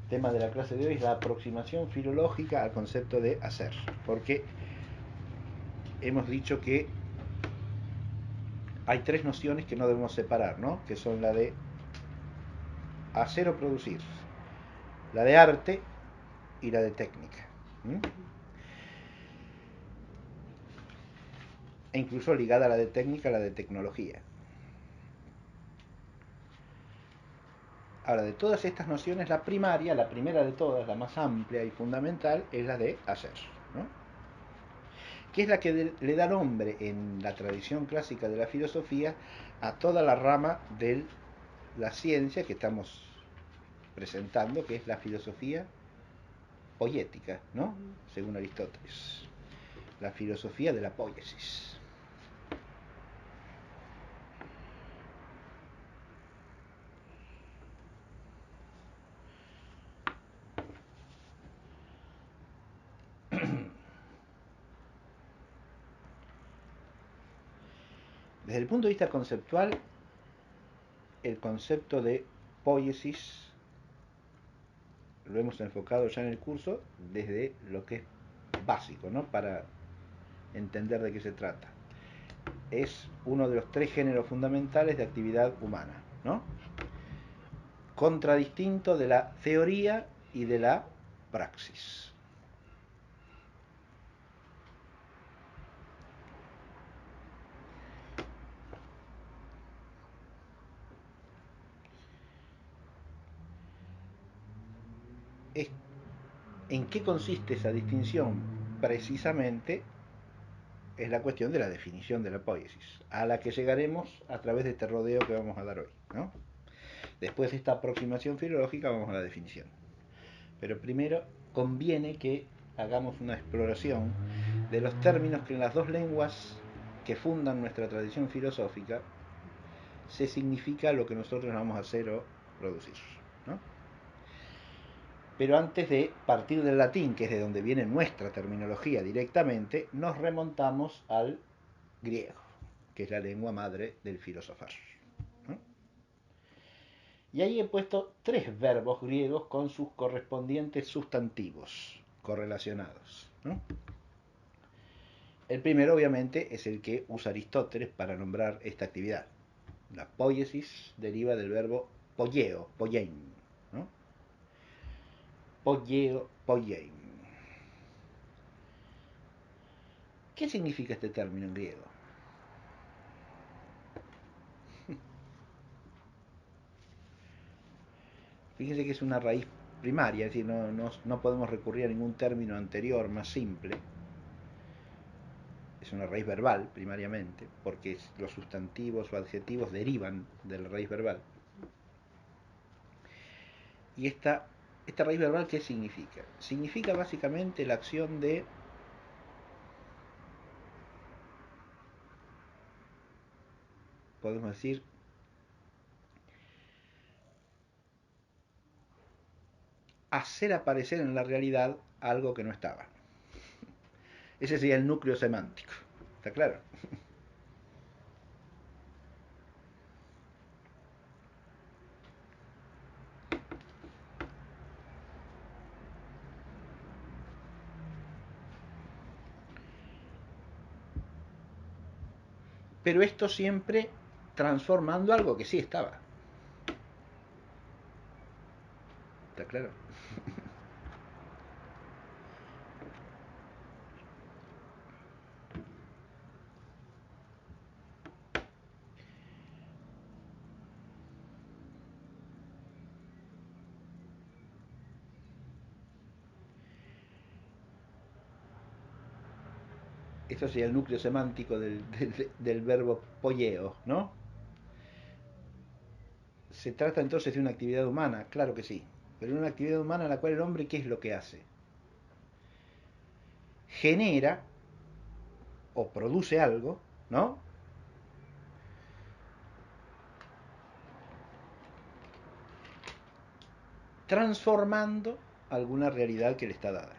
tema de la clase de hoy es la aproximación filológica al concepto de hacer, porque hemos dicho que hay tres nociones que no debemos separar, ¿no? Que son la de hacer o producir, la de arte y la de técnica. ¿Mm? E incluso ligada a la de técnica, la de tecnología. Ahora, de todas estas nociones, la primaria, la primera de todas, la más amplia y fundamental, es la de hacer, ¿no? Que es la que le da nombre en la tradición clásica de la filosofía a toda la rama de la ciencia que estamos presentando, que es la filosofía poética, ¿no? Según Aristóteles. La filosofía de la poiesis. Desde el punto de vista conceptual, el concepto de poiesis lo hemos enfocado ya en el curso desde lo que es básico, ¿no? Para entender de qué se trata. Es uno de los tres géneros fundamentales de actividad humana, ¿no? Contradistinto de la teoría y de la praxis. ¿En qué consiste esa distinción? Precisamente es la cuestión de la definición de la poiesis, a la que llegaremos a través de este rodeo que vamos a dar hoy, ¿no? Después de esta aproximación filológica vamos a la definición. Pero primero conviene que hagamos una exploración de los términos que en las dos lenguas que fundan nuestra tradición filosófica se significa lo que nosotros vamos a hacer o producir, ¿no? Pero antes de partir del latín, que es de donde viene nuestra terminología directamente, nos remontamos al griego, que es la lengua madre del filosofar, ¿no? Y ahí he puesto tres verbos griegos con sus correspondientes sustantivos correlacionados, ¿no? El primero, obviamente, es el que usa Aristóteles para nombrar esta actividad. La poiesis deriva del verbo poieo, poiein, ¿no? Poieo, poiein. ¿Qué significa este término en griego? Fíjense que es una raíz primaria, es decir, no podemos recurrir a ningún término anterior más simple. Es una raíz verbal, primariamente, porque los sustantivos o adjetivos derivan de la raíz verbal. Y esta raíz verbal, ¿qué significa? Significa básicamente la acción de podemos decir hacer aparecer en la realidad algo que no estaba. Ese sería el núcleo semántico. ¿Está claro? Pero esto siempre transformando algo que sí estaba. ¿Está claro? Esto sería el núcleo semántico del verbo poieo, ¿no? ¿Se trata entonces de una actividad humana? Claro que sí. Pero una actividad humana en la cual el hombre, ¿qué es lo que hace? Genera o produce algo, ¿no? Transformando alguna realidad que le está dada.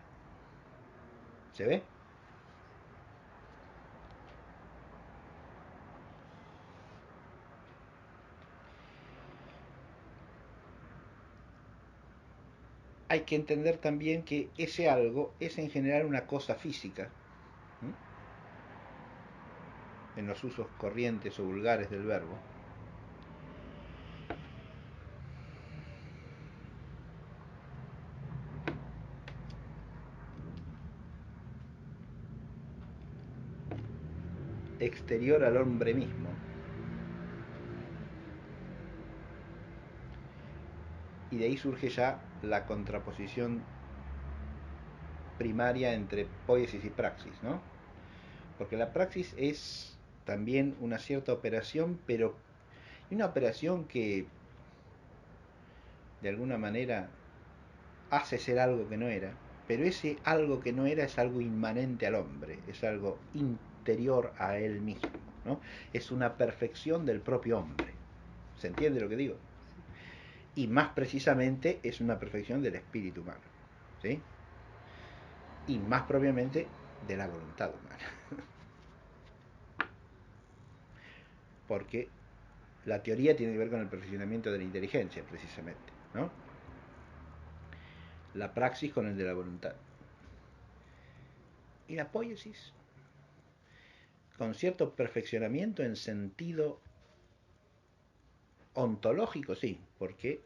¿Se ve? hay que entender también que ese algo es en general una cosa física, ¿m? En los usos corrientes o vulgares del verbo. Exterior al hombre mismo. Y de ahí surge ya la contraposición primaria entre poiesis y praxis, ¿no? Porque la praxis es también una cierta operación, pero una operación que de alguna manera hace ser algo que no era, pero ese algo que no era es algo inmanente al hombre, es algo interior a él mismo, ¿no? Es una perfección del propio hombre. ¿Se entiende lo que digo? Y más precisamente es una perfección del espíritu humano, ¿sí? Y más propiamente de la voluntad humana. Porque la teoría tiene que ver con el perfeccionamiento de la inteligencia, precisamente, ¿no? La praxis con el de la voluntad. Y la poiesis, con cierto perfeccionamiento en sentido ontológico, sí, porque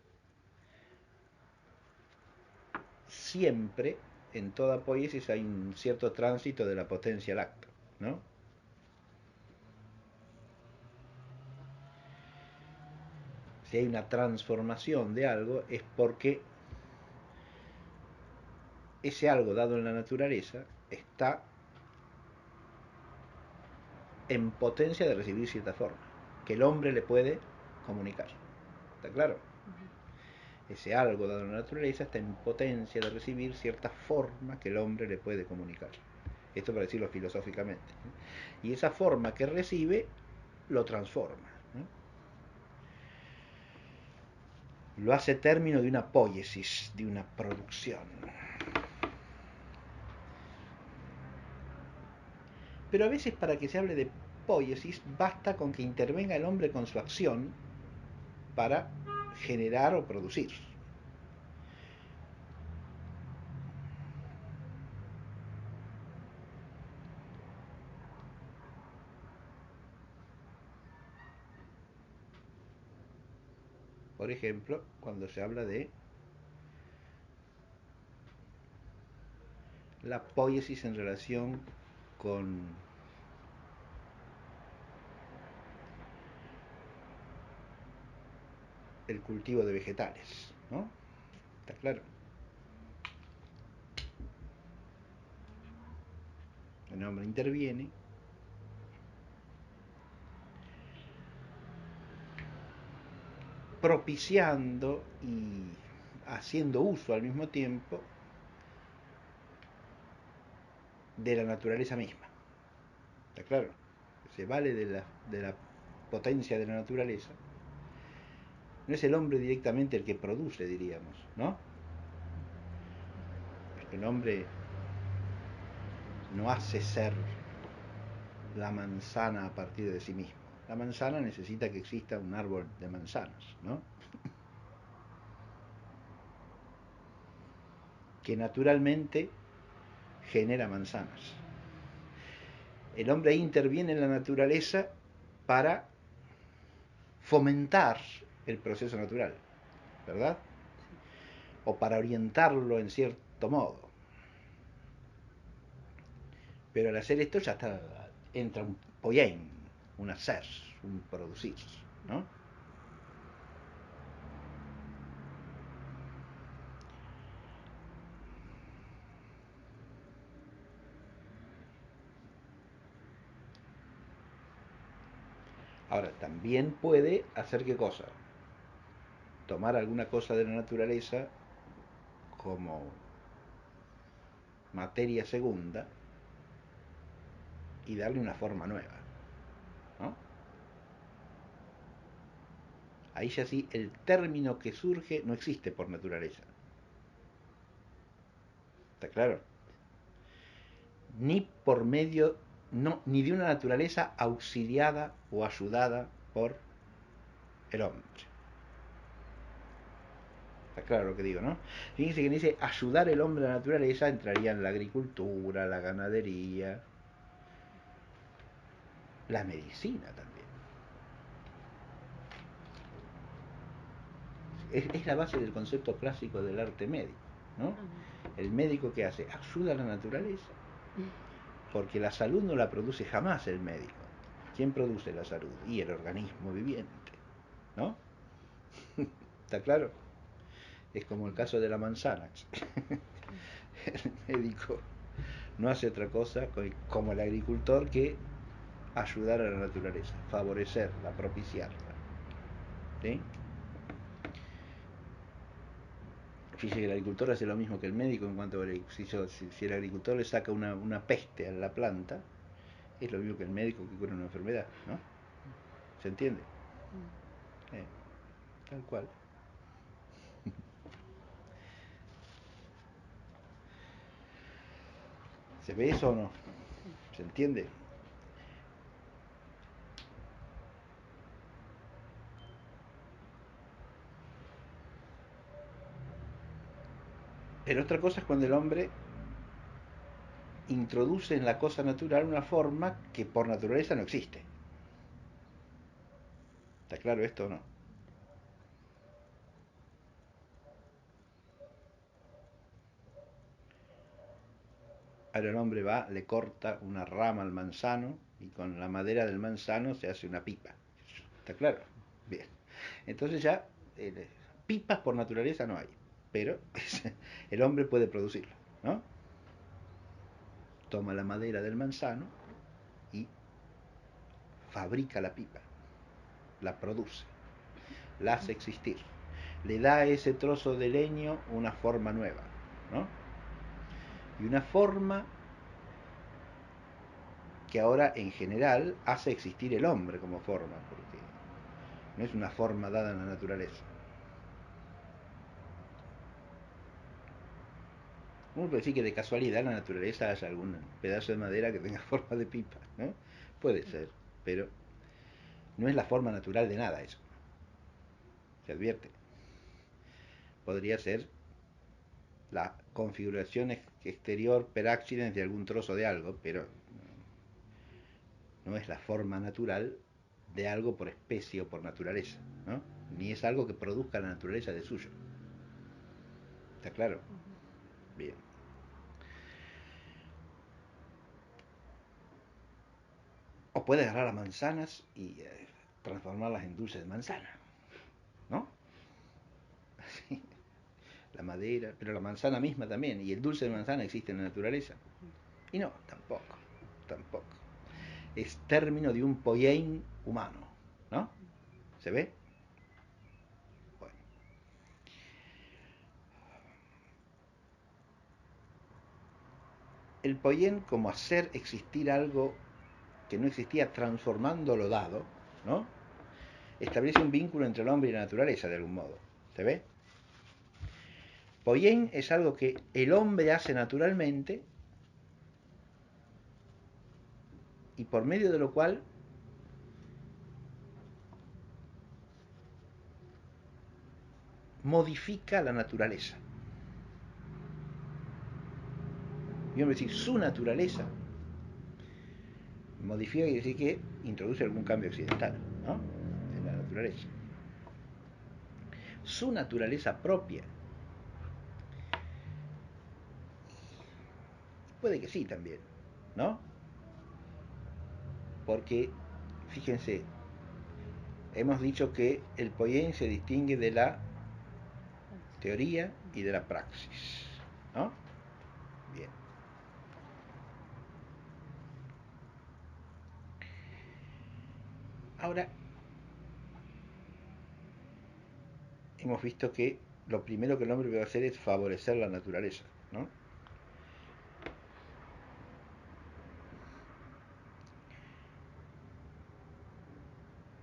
siempre en toda poiesis hay un cierto tránsito de la potencia al acto, ¿no? Si hay una transformación de algo es porque ese algo dado en la naturaleza está en potencia de recibir cierta forma, que el hombre le puede comunicar. ¿Está claro? Ese algo dado en la naturaleza está en potencia de recibir cierta forma que el hombre le puede comunicar. Esto para decirlo filosóficamente. Y esa forma que recibe lo transforma, ¿no? Lo hace término de una poiesis, de una producción. Pero a veces para que se hable de poiesis basta con que intervenga el hombre con su acción para generar o producir. Por ejemplo, cuando se habla de la poiesis en relación con el cultivo de vegetales, ¿no? ¿Está claro? El hombre interviene propiciando y haciendo uso al mismo tiempo de la naturaleza misma. ¿Está claro? Se vale de la potencia de la naturaleza. No es el hombre directamente el que produce, diríamos, ¿no? Porque el hombre no hace ser la manzana a partir de sí mismo. La manzana necesita que exista un árbol de manzanas, ¿no? Que naturalmente genera manzanas. El hombre interviene en la naturaleza para fomentar el proceso natural, ¿verdad? O para orientarlo en cierto modo. Pero al hacer esto ya está, entra un poyen, un hacer, un producir, ¿no? Ahora, también puede hacer qué cosa. Tomar alguna cosa de la naturaleza como materia segunda y darle una forma nueva, ¿no? Ahí ya sí, el término que surge no existe por naturaleza. ¿Está claro? Ni por medio, no, ni de una naturaleza auxiliada o ayudada por el hombre. Está claro lo que digo, ¿no? Fíjense que dice ayudar el hombre a la naturaleza entraría en la agricultura, la ganadería, la medicina también. Es la base del concepto clásico del arte médico, ¿no? El médico que hace ayuda a la naturaleza, porque la salud no la produce jamás el médico. ¿Quién produce la salud? Y el organismo viviente, ¿no? ¿Está claro? Es como el caso de la manzana. El médico no hace otra cosa como el agricultor que ayudar a la naturaleza, favorecerla, propiciarla. ¿Sí? Fíjese que el agricultor hace lo mismo que el médico en cuanto a si el agricultor le saca una peste a la planta, es lo mismo que el médico que cura una enfermedad, ¿no? ¿Se entiende? Tal cual. ¿Se ve eso o no? ¿Se entiende? Pero otra cosa es cuando el hombre introduce en la cosa natural una forma que por naturaleza no existe. ¿Está claro esto o no? Ahora el hombre va, le corta una rama al manzano y con la madera del manzano se hace una pipa. ¿Está claro? Bien. Entonces ya, pipas por naturaleza no hay, pero el hombre puede producirlo, ¿no? Toma la madera del manzano y fabrica la pipa, la produce, la hace existir, le da a ese trozo de leño una forma nueva, ¿no? Y una forma que ahora en general hace existir el hombre como forma, porque no es una forma dada en la naturaleza. Uno puede decir que de casualidad en la naturaleza haya algún pedazo de madera que tenga forma de pipa, ¿no? Puede ser, pero no es la forma natural de nada eso. Se advierte. Podría ser la configuración exterior per accident de algún trozo de algo, pero no es la forma natural de algo por especie o por naturaleza, ¿no? Ni es algo que produzca la naturaleza de suyo. ¿Está claro? Bien. O puede agarrar las manzanas y transformarlas en dulce de manzana, ¿no? La madera, pero la manzana misma también, y el dulce de manzana existe en la naturaleza. Y no, tampoco, tampoco. Es término de un poiein humano, ¿no? ¿Se ve? Bueno. El poien como hacer existir algo que no existía transformando lo dado, ¿no? Establece un vínculo entre el hombre y la naturaleza de algún modo. ¿Se ve? Poien es algo que el hombre hace naturalmente y por medio de lo cual modifica la naturaleza. Y vamos a decir su naturaleza modifica quiere decir que introduce algún cambio accidental, ¿no? En la naturaleza. Su naturaleza propia. Puede que sí también, ¿no? Porque, fíjense, hemos dicho que el poien se distingue de la teoría y de la praxis, ¿no? Bien. Ahora, hemos visto que lo primero que el hombre debe hacer es favorecer la naturaleza, ¿no?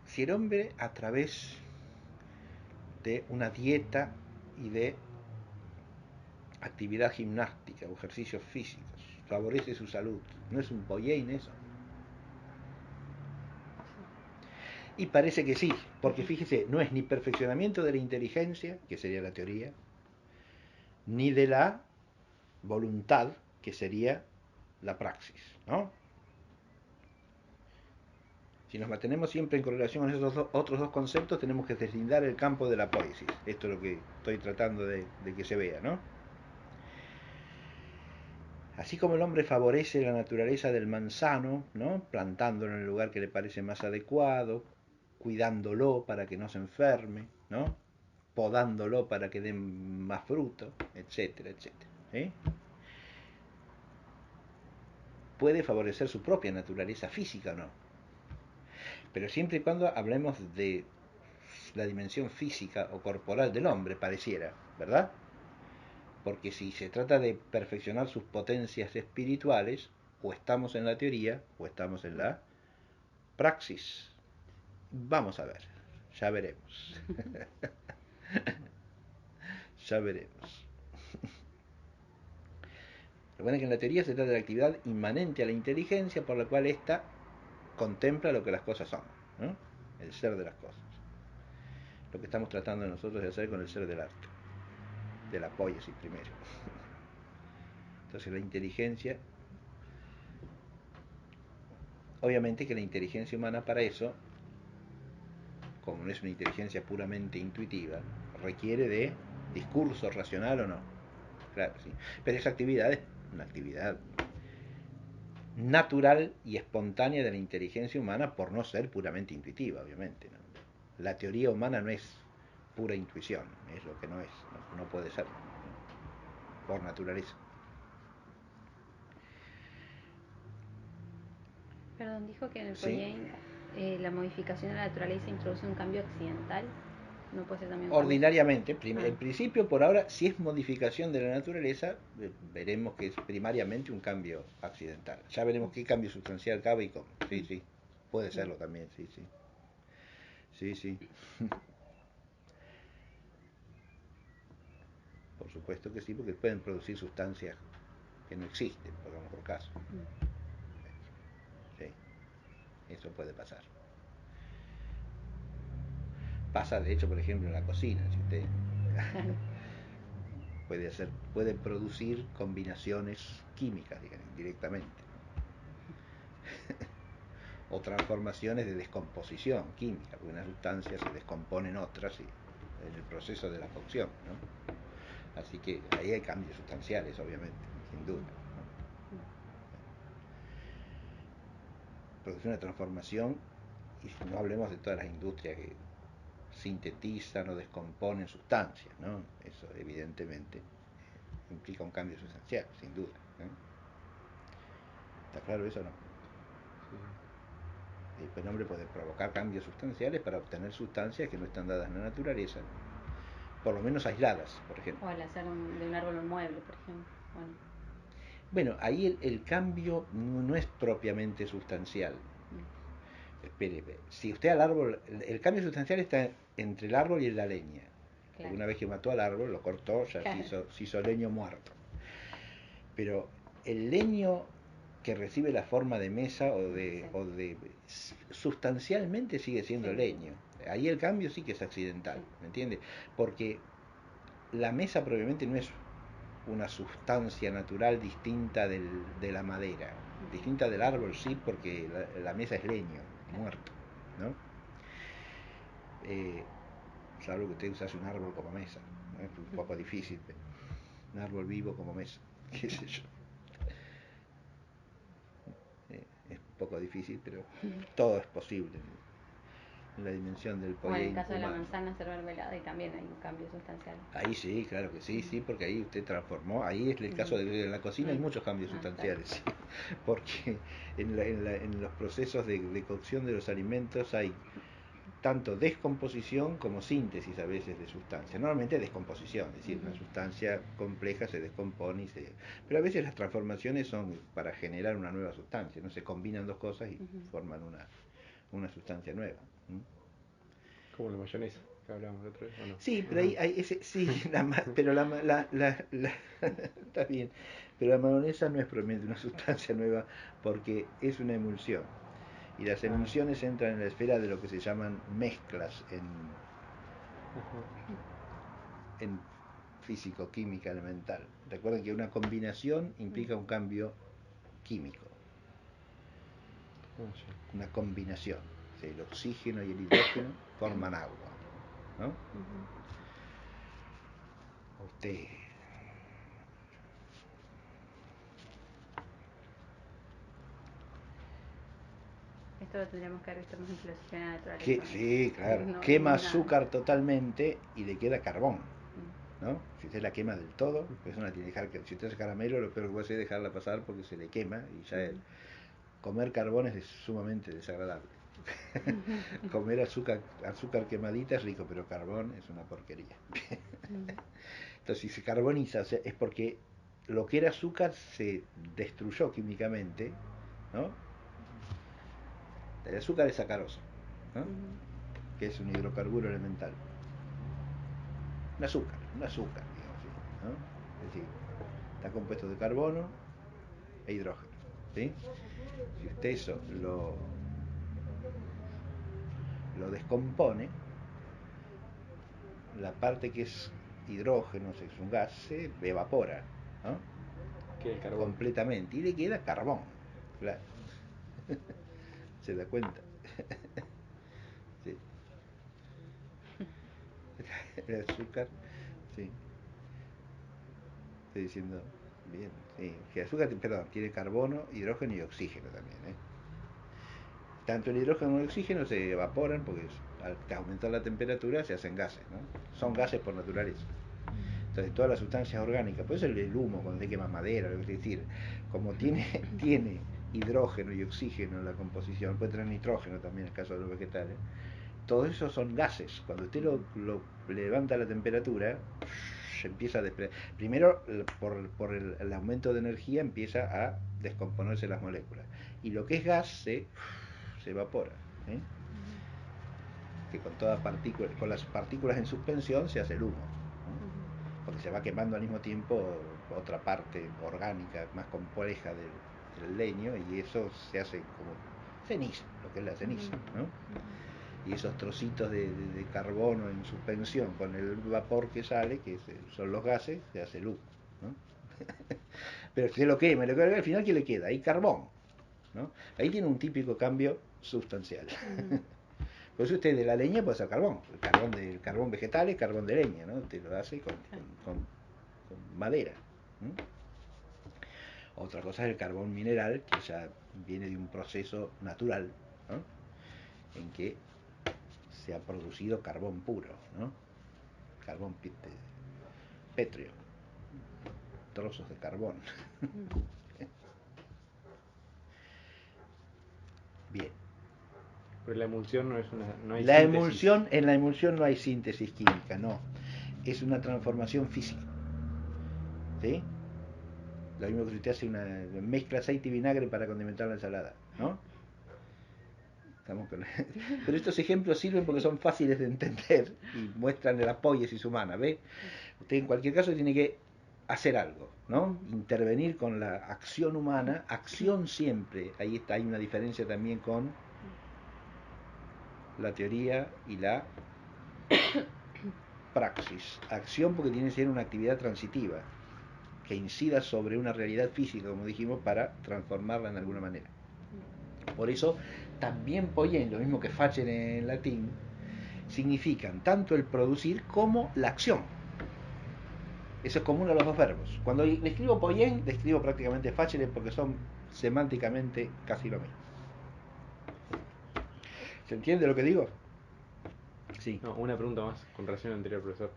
Si el hombre a través de una dieta y de actividad gimnástica o ejercicios físicos favorece su salud, ¿no es un poiein eso? Y parece que sí, porque fíjese, no es ni perfeccionamiento de la inteligencia, que sería la teoría, ni de la voluntad, que sería la praxis, ¿no? Si nos mantenemos siempre en correlación con esos otros dos conceptos, tenemos que deslindar el campo de la poiesis. Esto es lo que estoy tratando de que se vea, ¿no? Así como el hombre favorece la naturaleza del manzano, ¿no? Plantándolo en el lugar que le parece más adecuado, cuidándolo para que no se enferme, ¿no? Podándolo para que dé más fruto, etcétera, etcétera. ¿Sí? Puede favorecer su propia naturaleza física o no, pero siempre y cuando hablemos de la dimensión física o corporal del hombre, pareciera, ¿verdad? Porque si se trata de perfeccionar sus potencias espirituales, o estamos en la teoría o estamos en la praxis. Vamos a ver, ya veremos. Ya veremos. Recuerden que en la teoría se trata de la actividad inmanente a la inteligencia por la cual ésta contempla lo que las cosas son, ¿no? El ser de las cosas. Lo que estamos tratando nosotros de hacer con el ser del arte, de la poiesis primero. Entonces la inteligencia, obviamente que la inteligencia humana para eso, como no es una inteligencia puramente intuitiva, requiere de discurso racional o no. Claro, sí. Pero esa actividad es una actividad natural y espontánea de la inteligencia humana por no ser puramente intuitiva, obviamente, ¿no? La teoría humana no es pura intuición, es lo que no es, no puede ser, ¿no? Por naturaleza. Perdón, dijo que en el ¿Sí? Poyen la modificación de la naturaleza introduce un cambio accidental. ¿No puede ser también un cambio? Ordinariamente, Ah, en principio, por ahora, si es modificación de la naturaleza, veremos que es primariamente un cambio accidental. Ya veremos qué cambio sustancial cabe y cómo. Sí, sí, puede serlo también, sí, sí. Sí, sí. Por supuesto que sí, porque pueden producir sustancias que no existen, pongamos por caso. Sí, eso puede pasar. Pasa, de hecho, por ejemplo, en la cocina, si usted claro. puede producir combinaciones químicas, digamos, directamente, o transformaciones de descomposición química, porque una sustancia se descompone en otras en el proceso de la cocción, ¿no? Así que ahí hay cambios sustanciales, obviamente, sin duda, ¿no? Produce una transformación, y no hablemos de todas las industrias que sintetizan o descomponen sustancias, ¿no? Eso evidentemente implica un cambio sustancial, sin duda, ¿eh? ¿Está claro eso o no? El hombre puede provocar cambios sustanciales para obtener sustancias que no están dadas en la naturaleza, por lo menos aisladas, por ejemplo. O al hacer de un árbol un mueble, por ejemplo. Bueno. Bueno, ahí el cambio no es propiamente sustancial. Espere, si usted al árbol, el cambio sustancial está entre el árbol y la leña. Porque Claro. una vez que mató al árbol, lo cortó, ya Claro. se hizo leño muerto. Pero el leño que recibe la forma de mesa Sí. o de sustancialmente sigue siendo Sí. leño. Ahí el cambio sí que es accidental, Sí. ¿me entiende? Porque la mesa propiamente no es una sustancia natural distinta de la madera. Distinta del árbol sí, porque la mesa es leño, Claro. muerto, ¿no? Eh, Salvo que usted usase un árbol como mesa, ¿no? Es un poco difícil, pero un árbol vivo como mesa, qué sé yo. Es un poco difícil, pero todo es posible en la dimensión del O en el Poyen caso de la humano. manzana ser mermelada y también hay un cambio sustancial. Ahí sí, claro que sí, sí, porque ahí usted transformó, ahí es el caso de la cocina, hay muchos cambios Ah, claro. sustanciales, ¿sí? Porque en los procesos de cocción de los alimentos hay tanto descomposición como síntesis a veces de sustancias. Normalmente descomposición, es decir, una sustancia compleja se descompone pero a veces las transformaciones son para generar una nueva sustancia, no se combinan dos cosas y forman una sustancia nueva. ¿Mm? Como la mayonesa que hablábamos la otra vez, ¿o no? Sí, pero ahí hay ese, sí, pero está bien, pero la mayonesa no es propiamente una sustancia nueva porque es una emulsión. Y las emulsiones entran en la esfera de lo que se llaman mezclas en físico-química elemental. Recuerden que una combinación implica un cambio químico. Una combinación. O sea, el oxígeno y el hidrógeno forman agua, ¿no? Usted... Esto lo tendríamos que haber visto más en filosofía de la naturaleza. Sí, claro. No, Quema nada. azúcar totalmente y le queda carbón, ¿no? Si usted la quema del todo, pues una tiene que dejar que, si usted hace caramelo, lo peor que puede hacer es dejarla pasar porque se le quema y ya comer carbón es sumamente desagradable. Comer azúcar quemadita es rico, pero carbón es una porquería. Entonces, si se carboniza, o sea, es porque lo que era azúcar se destruyó químicamente, ¿no? El azúcar es sacarosa, ¿no? Que es un hidrocarburo elemental. Un azúcar, digamos así, ¿no? Es decir, está compuesto de carbono e hidrógeno, ¿sí? Si usted eso lo descompone, la parte que es hidrógeno, es un gas, se evapora, ¿no? Que el carbón. Completamente, y le queda carbón, claro. ¿Se da cuenta? Sí. El azúcar, sí. Estoy diciendo bien, sí. Que el azúcar, perdón, tiene carbono, hidrógeno y oxígeno también, ¿eh? Tanto el hidrógeno como el oxígeno se evaporan porque al aumentar la temperatura se hacen gases, ¿no? Son gases por naturaleza. Entonces todas las sustancias orgánicas, por eso el humo cuando se quema madera, es decir, como tiene hidrógeno y oxígeno en la composición, puede tener nitrógeno también en el caso de los vegetales, todos esos son gases. Cuando usted lo levanta la temperatura, se empieza a desprender. Primero, por el aumento de energía, empieza a descomponerse las moléculas. Y lo que es gas se evapora, ¿eh? Que con con las partículas en suspensión se hace el humo, ¿no? Porque se va quemando al mismo tiempo otra parte orgánica más compleja del leño, y eso se hace como ceniza, lo que es la ceniza, ¿no? Y esos trocitos de carbono en suspensión con el vapor que sale, que son los gases, se hace el humo, ¿no? Pero si se lo quema, al final, ¿qué le queda? Ahí carbón, ¿no? Ahí tiene un típico cambio sustancial. Por eso usted de la leña puede hacer carbón. El carbón vegetal es carbón de leña, ¿no? Usted lo hace con madera, ¿no? Otra cosa es el carbón mineral, que ya viene de un proceso natural, ¿no? En que se ha producido carbón puro, ¿no? Carbón pétreo, trozos de carbón. Bien. Pero la emulsión no es una, no hay La síntesis. emulsión, en la emulsión no hay síntesis química, no. Es una transformación física, ¿sí? Lo mismo que si usted hace una mezcla aceite y vinagre para condimentar la ensalada, ¿no? Pero estos ejemplos sirven porque son fáciles de entender y muestran la poiesis humana, ¿ve? Usted en cualquier caso tiene que hacer algo, ¿no? Intervenir con la acción humana, acción siempre. Ahí está, hay una diferencia también con la teoría y la praxis. Acción porque tiene que ser una actividad transitiva, que incida sobre una realidad física, como dijimos, para transformarla en alguna manera. Por eso, también poien, lo mismo que facere en latín, significan tanto el producir como la acción. Eso es común a los dos verbos. Cuando le escribo poien, le escribo prácticamente facere porque son semánticamente casi lo mismo. ¿Se entiende lo que digo? Sí. No, una pregunta más con relación al anterior, profesor.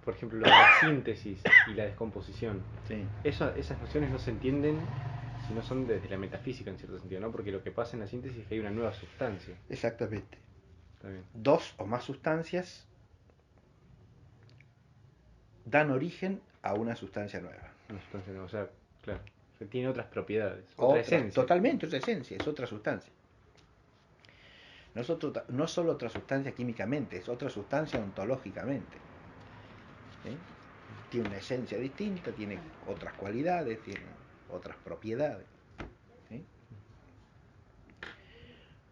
Por ejemplo, la síntesis y la descomposición. Sí. Esas nociones no se entienden si no son desde la metafísica en cierto sentido, ¿no? Porque lo que pasa en la síntesis es que hay una nueva sustancia. Exactamente. Está bien. Dos o más sustancias dan origen a una sustancia nueva. Una sustancia nueva, o sea, claro. O sea, tiene otras propiedades, otra esencia. Totalmente, otra esencia, es otra sustancia. No es solo otra sustancia químicamente, es otra sustancia ontológicamente. ¿Sí? Tiene una esencia distinta, tiene otras cualidades, tiene otras propiedades. ¿Sí?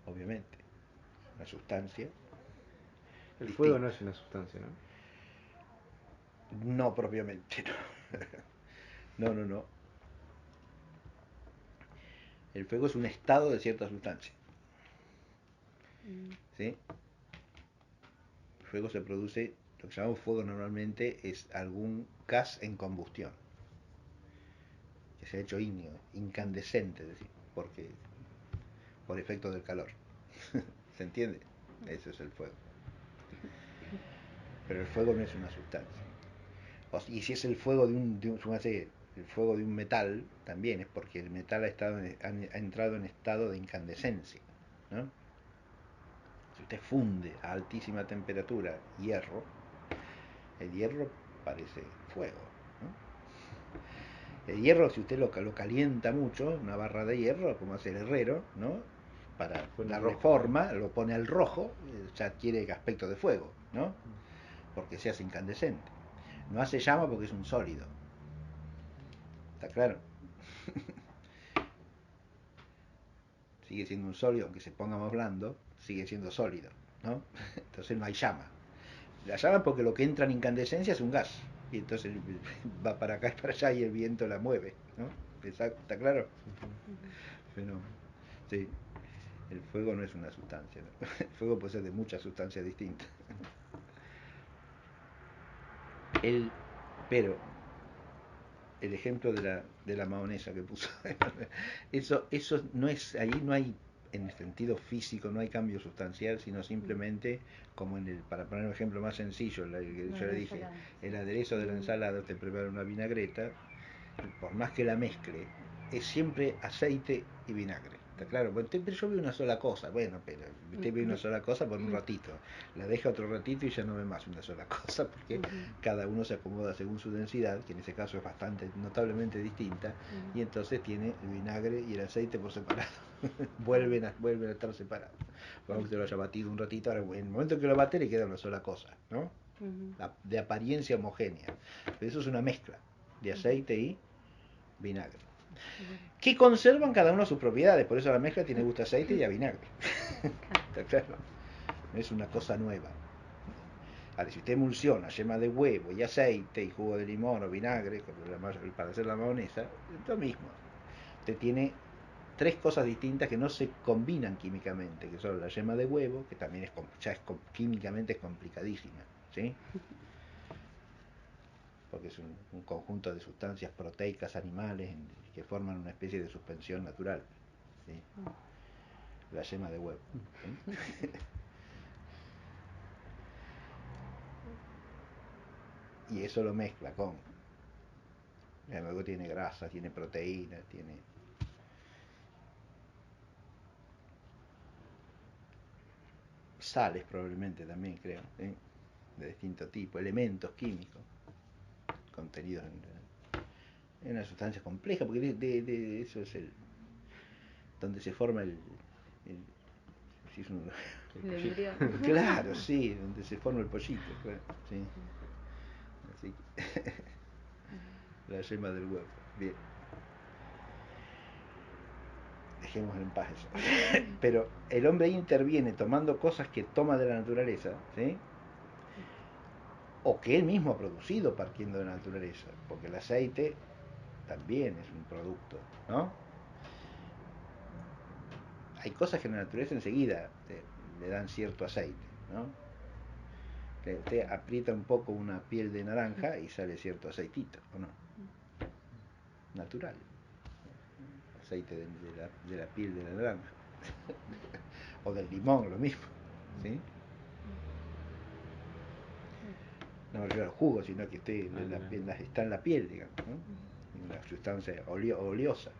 obviamente, una sustancia. El distinta. fuego no es una sustancia, ¿no? No propiamente, no. No. El fuego es un estado de cierta sustancia. ¿Sí? El fuego se produce, lo que llamamos fuego normalmente es algún gas en combustión, que se ha hecho incandescente, es decir, porque por efecto del calor. ¿Se entiende? Eso es el fuego. Pero el fuego no es una sustancia. Y si es el fuego el fuego de un metal, también es porque el metal ha entrado en estado de incandescencia, ¿no? Si usted funde a altísima temperatura hierro, el hierro parece fuego, ¿no? El hierro, si usted lo calienta mucho, una barra de hierro, como hace el herrero, ¿no? Para darle rojo, forma, lo pone al rojo, ya adquiere aspecto de fuego, ¿no? Porque se hace incandescente. No hace llama porque es un sólido. ¿Está claro? Sigue siendo un sólido, aunque se ponga más blando, sigue siendo sólido, ¿no? Entonces no hay llama. La llama porque lo que entra en incandescencia es un gas. Y entonces va para acá y para allá y el viento la mueve, ¿no? ¿Está claro? Fenómeno. Sí. El fuego no es una sustancia, ¿no? El fuego puede ser de muchas sustancias distintas. Pero el ejemplo de la mahonesa que puso, eso no es, ahí no hay, en el sentido físico, no hay cambio sustancial, sino simplemente, como para poner un ejemplo más sencillo, que yo le dije, el aderezo de la ensalada, te prepara una vinagreta, por más que la mezcle, es siempre aceite y vinagre. ¿Está claro? Bueno, pero yo veo una sola cosa. Bueno, pero usted ve una sola cosa por un ratito. La deja otro ratito y ya no ve más una sola cosa, porque cada uno se acomoda según su densidad, que en ese caso es bastante, notablemente distinta, y entonces tiene el vinagre y el aceite por separado. vuelven a estar separados. Vamos, que lo haya batido un ratito, ahora en el momento que lo bate le queda una sola cosa, ¿no? De apariencia homogénea. Pero eso es una mezcla de aceite y vinagre, que conservan cada uno sus propiedades, por eso la mezcla tiene gusto a aceite y a vinagre. Está claro, no es una cosa nueva. Ahora, si usted emulsiona yema de huevo y aceite y jugo de limón o vinagre para hacer la mahonesa, es lo mismo. Usted tiene tres cosas distintas que no se combinan químicamente, que son la yema de huevo, que también químicamente es complicadísima, ¿sí? Porque es un conjunto de sustancias proteicas animales que forman una especie de suspensión natural, ¿sí? La yema de huevo, ¿sí? Y eso lo mezcla con, luego tiene grasa, tiene proteína, tiene sales probablemente también, creo, ¿sí? De distinto tipo, elementos químicos contenidos en una sustancia compleja, porque de eso es donde se forma si es el embrión. Claro, sí, donde se forma el pollito, claro, sí. Así que la yema del huevo. Bien. Dejémoslo en paz eso. Pero el hombre interviene tomando cosas que toma de la naturaleza, ¿sí? O que él mismo ha producido partiendo de la naturaleza, porque el aceite también es un producto, ¿no? Hay cosas que en la naturaleza enseguida le dan cierto aceite, ¿no? Usted aprieta un poco una piel de naranja y sale cierto aceitito, ¿o no? Natural. Aceite de la piel de la naranja. O del limón, lo mismo, ¿sí? No me refiero al jugo, sino que está en la piel, digamos, ¿no? Una sustancia oleosa.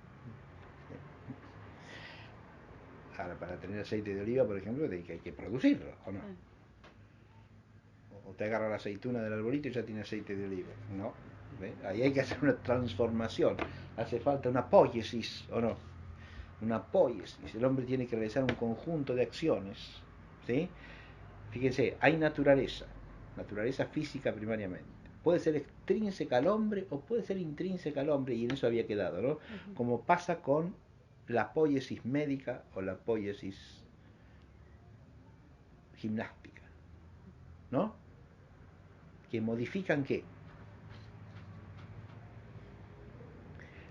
Ahora, para tener aceite de oliva, por ejemplo, hay que producirlo, ¿o no? O te agarra la aceituna del arbolito y ya tiene aceite de oliva, ¿no? ¿Ve? Ahí hay que hacer una transformación. Hace falta una poiesis, ¿o no? Una poiesis. El hombre tiene que realizar un conjunto de acciones, ¿sí? Fíjense, hay naturaleza física primariamente. Puede ser extrínseca al hombre o puede ser intrínseca al hombre, y en eso había quedado, ¿no? Como pasa con la poiesis médica o la poiesis gimnástica, ¿no? Que modifican ¿qué?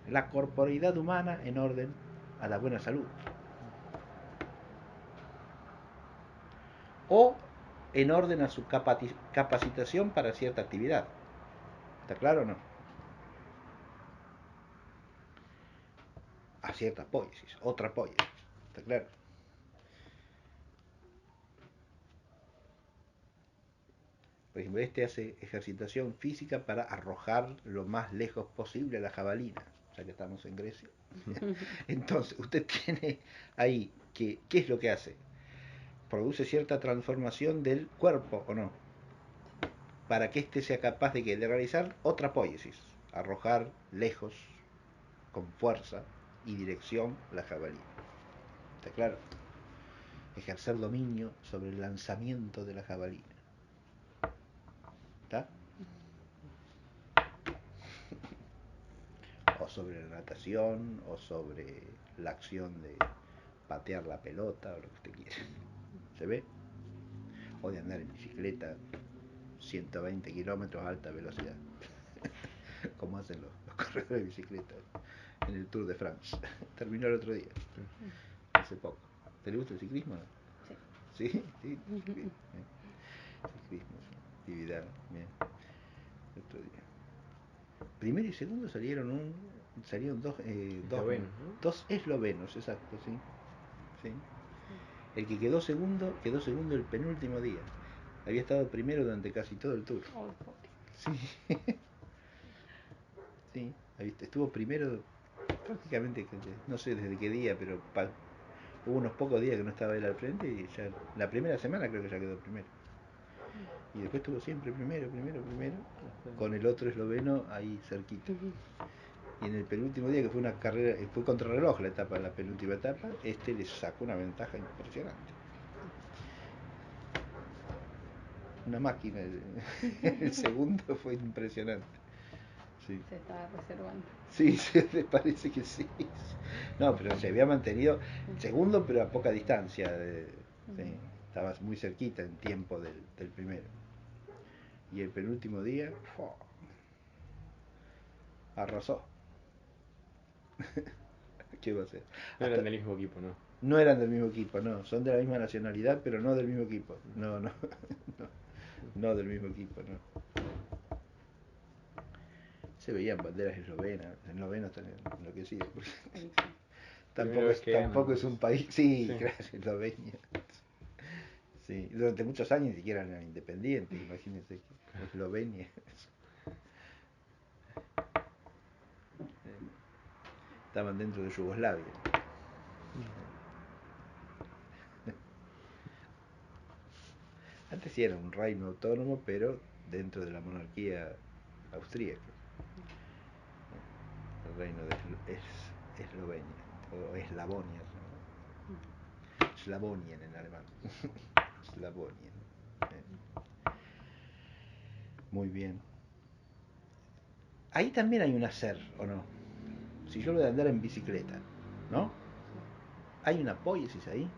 La corporeidad humana en orden a la buena salud. O en orden a su capacitación para cierta actividad. ¿Está claro o no? A cierta poiesis, otra poiesis. ¿Está claro? Por ejemplo, este hace ejercitación física para arrojar lo más lejos posible a la jabalina, ya que estamos en Grecia. Entonces, usted tiene ahí que, ¿qué es lo que hace? Produce cierta transformación del cuerpo, ¿o no? Para que éste sea capaz de realizar otra poiesis, arrojar lejos, con fuerza y dirección, la jabalina. ¿Está claro? Ejercer dominio sobre el lanzamiento de la jabalina. ¿Está? O sobre la natación, o sobre la acción de patear la pelota, o lo que usted quiera. ¿Se ve? O de andar en bicicleta 120 kilómetros a alta velocidad, como hacen los corredores de bicicleta en el Tour de France. Terminó el otro día, hace poco. ¿Te le gusta el ciclismo? Sí. ¿Sí? Sí. Bien. Ciclismo, actividad. Bien. El otro día. Primero y segundo salieron dos eslovenos, exacto, sí. Sí. El que quedó segundo el penúltimo día. Había estado primero durante casi todo el tour. Sí. Sí, estuvo primero prácticamente, no sé desde qué día, pero hubo unos pocos días que no estaba él al frente y ya la primera semana creo que ya quedó primero. Y después estuvo siempre primero, con el otro esloveno ahí cerquita. Y en el penúltimo día, que fue una carrera, fue contrarreloj la penúltima etapa, le sacó una ventaja impresionante. Una máquina. El segundo fue impresionante. Sí. Se estaba reservando. Sí, me parece que sí. No, pero se había mantenido segundo, pero a poca distancia. Sí, estaba muy cerquita en tiempo del primero. Y el penúltimo día, arrasó. ¿Qué va a hacer? No eran del mismo equipo, ¿no? No eran del mismo equipo, no. Son de la misma nacionalidad, pero no del mismo equipo. No. No del mismo equipo, no. Se veían banderas eslovenos están enloquecidos. Tampoco es un país. Sí, gracias, Eslovenia. Sí, durante muchos años ni siquiera eran independientes, imagínense, Eslovenia. Estaban dentro de Yugoslavia. Antes sí era un reino autónomo, pero dentro de la monarquía austríaca. El reino de Eslovenia, o Eslavonia, ¿no? Slavonien en alemán. Slavonien. Muy bien. Ahí también hay un hacer, ¿o no? Si yo lo de andar en bicicleta, ¿no? ¿Hay una poiesis ahí?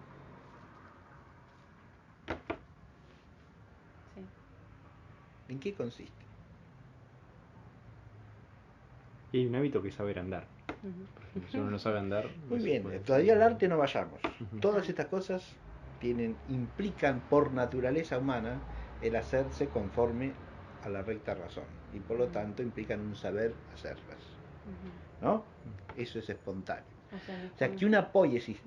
Sí. ¿En qué consiste? Y hay un hábito que es saber andar. Porque si uno no sabe andar... Muy no bien, todavía al arte no vayamos. Todas estas cosas implican por naturaleza humana el hacerse conforme a la recta razón. Y por lo tanto implican un saber hacerlas. ¿No? Eso es espontáneo. O sea, que una poiesis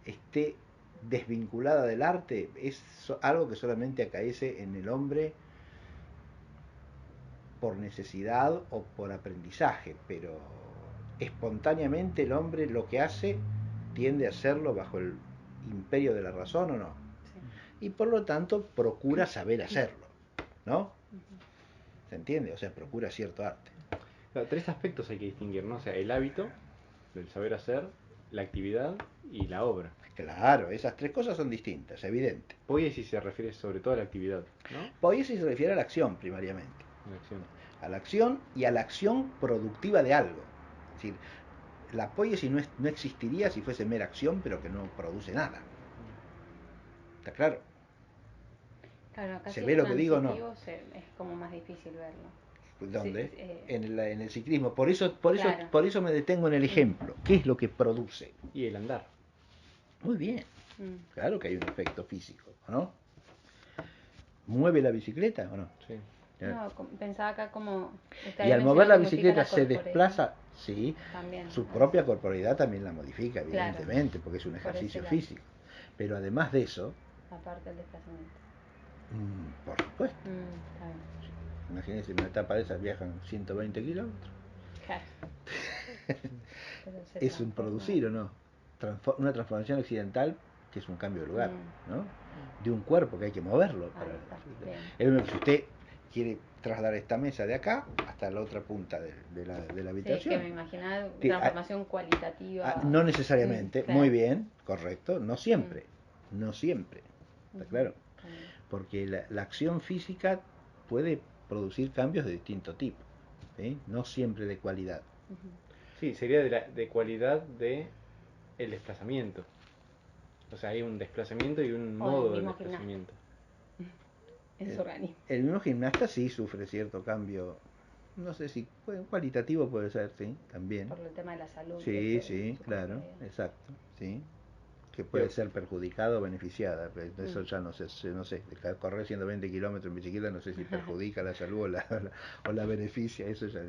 esté desvinculada del arte es algo que solamente acaece en el hombre por necesidad o por aprendizaje, pero espontáneamente el hombre lo que hace tiende a hacerlo bajo el imperio de la razón, ¿o no? Sí. Y por lo tanto procura saber hacerlo, ¿no? ¿Se entiende? O sea, procura cierto arte. Claro, tres aspectos hay que distinguir, ¿no? O sea, el hábito, el saber hacer, la actividad y la obra. Claro, esas tres cosas son distintas, evidente. Poiesis se refiere sobre todo a la actividad, ¿no? Poiesis se refiere a la acción, primariamente. A la acción y a la acción productiva de algo. Es decir, la poiesis no existiría si fuese mera acción, pero que no produce nada. ¿Está claro? Claro, acá ¿Se si ve es lo que digo o no? transitivo es como más difícil verlo. ¿Dónde? Sí, En el ciclismo. Por eso, claro. por eso me detengo en el ejemplo. ¿Qué es lo que produce? Y el andar. Muy bien. Mm. Claro que hay un efecto físico, ¿no? ¿Mueve la bicicleta o no? Sí. No, pensaba acá como usted Y había al mover mencionado la que modifica bicicleta la se corporeidad desplaza, sí, también. su propia corporeidad también la modifica, Claro, evidentemente, porque es un por ese ejercicio lado, físico. Pero además de eso, aparte del desplazamiento. por supuesto, Está bien. imagínense, en una etapa de esas viajan 120 kilómetros. Claro. Pero se Es un transforma. producir o no. Una transformación accidental que es un cambio de lugar, ¿no? Mm. De un cuerpo que hay que moverlo. Ahí está, bien. Es lo mismo, si usted quiere trasladar esta mesa de acá hasta la otra punta de la Sí, que habitación. me imaginaba Sí, transformación cualitativa. no necesariamente, Claro. muy bien, correcto, no siempre, no siempre, ¿está claro? Está bien. Porque la acción física puede producir cambios de distinto tipo, ¿sí? No siempre de cualidad. Sí, sería de cualidad de el desplazamiento. O sea, hay un desplazamiento y un O del modo de mismo desplazamiento. En su organismo. El mismo gimnasta sí sufre cierto cambio, no sé si cualitativo puede ser, sí, también. Por el tema de la salud. Sí, sí, claro, exacto, sí. Que puede ser perjudicado o beneficiada, pero eso ya no sé, no sé, correr 120 kilómetros en bicicleta no sé si perjudica la salud o la beneficia, eso ya.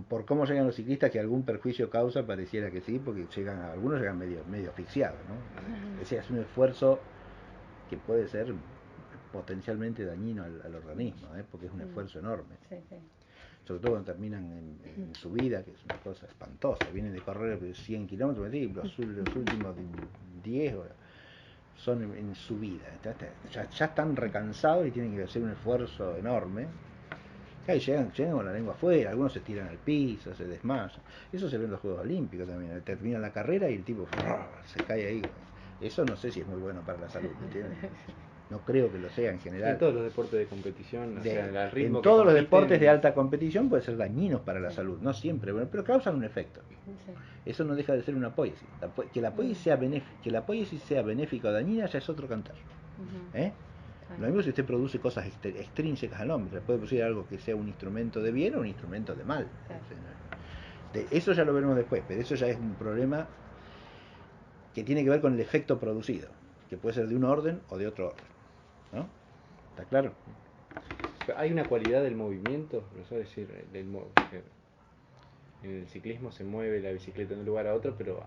Por cómo llegan los ciclistas, que algún perjuicio causa, pareciera que sí, porque algunos llegan medio asfixiados, ¿no? O sea, es un esfuerzo que puede ser potencialmente dañino al organismo, porque es un esfuerzo enorme. Sí, sí. Sobre todo cuando terminan en subida, que es una cosa espantosa. Vienen de correr 100 kilómetros, los últimos 10 son en subida. Ya están recansados y tienen que hacer un esfuerzo enorme. Y llegan con la lengua afuera, algunos se tiran al piso, se desmayan. Eso se ve en los Juegos Olímpicos también. Termina la carrera y el tipo se cae ahí. Eso no sé si es muy bueno para la salud, ¿entiendes? No creo que lo sea en general. En todos los deportes de competición, o sea, al ritmo en que todos los compiten, deportes de alta competición puede ser dañinos para la salud, no siempre, bueno, pero causan un efecto. Sí. Eso no deja de ser una apóyesis. Que la apóyesis sea benéfica o dañina ya es otro cantar. Lo mismo si usted produce cosas extrínsecas al hombre, puede producir algo que sea un instrumento de bien o un instrumento de mal. Eso ya lo veremos después, pero eso ya es un problema que tiene que ver con el efecto producido, que puede ser de un orden o de otro orden, ¿no? ¿Está claro? Hay una cualidad del movimiento, es decir, en el ciclismo se mueve la bicicleta de un lugar a otro, pero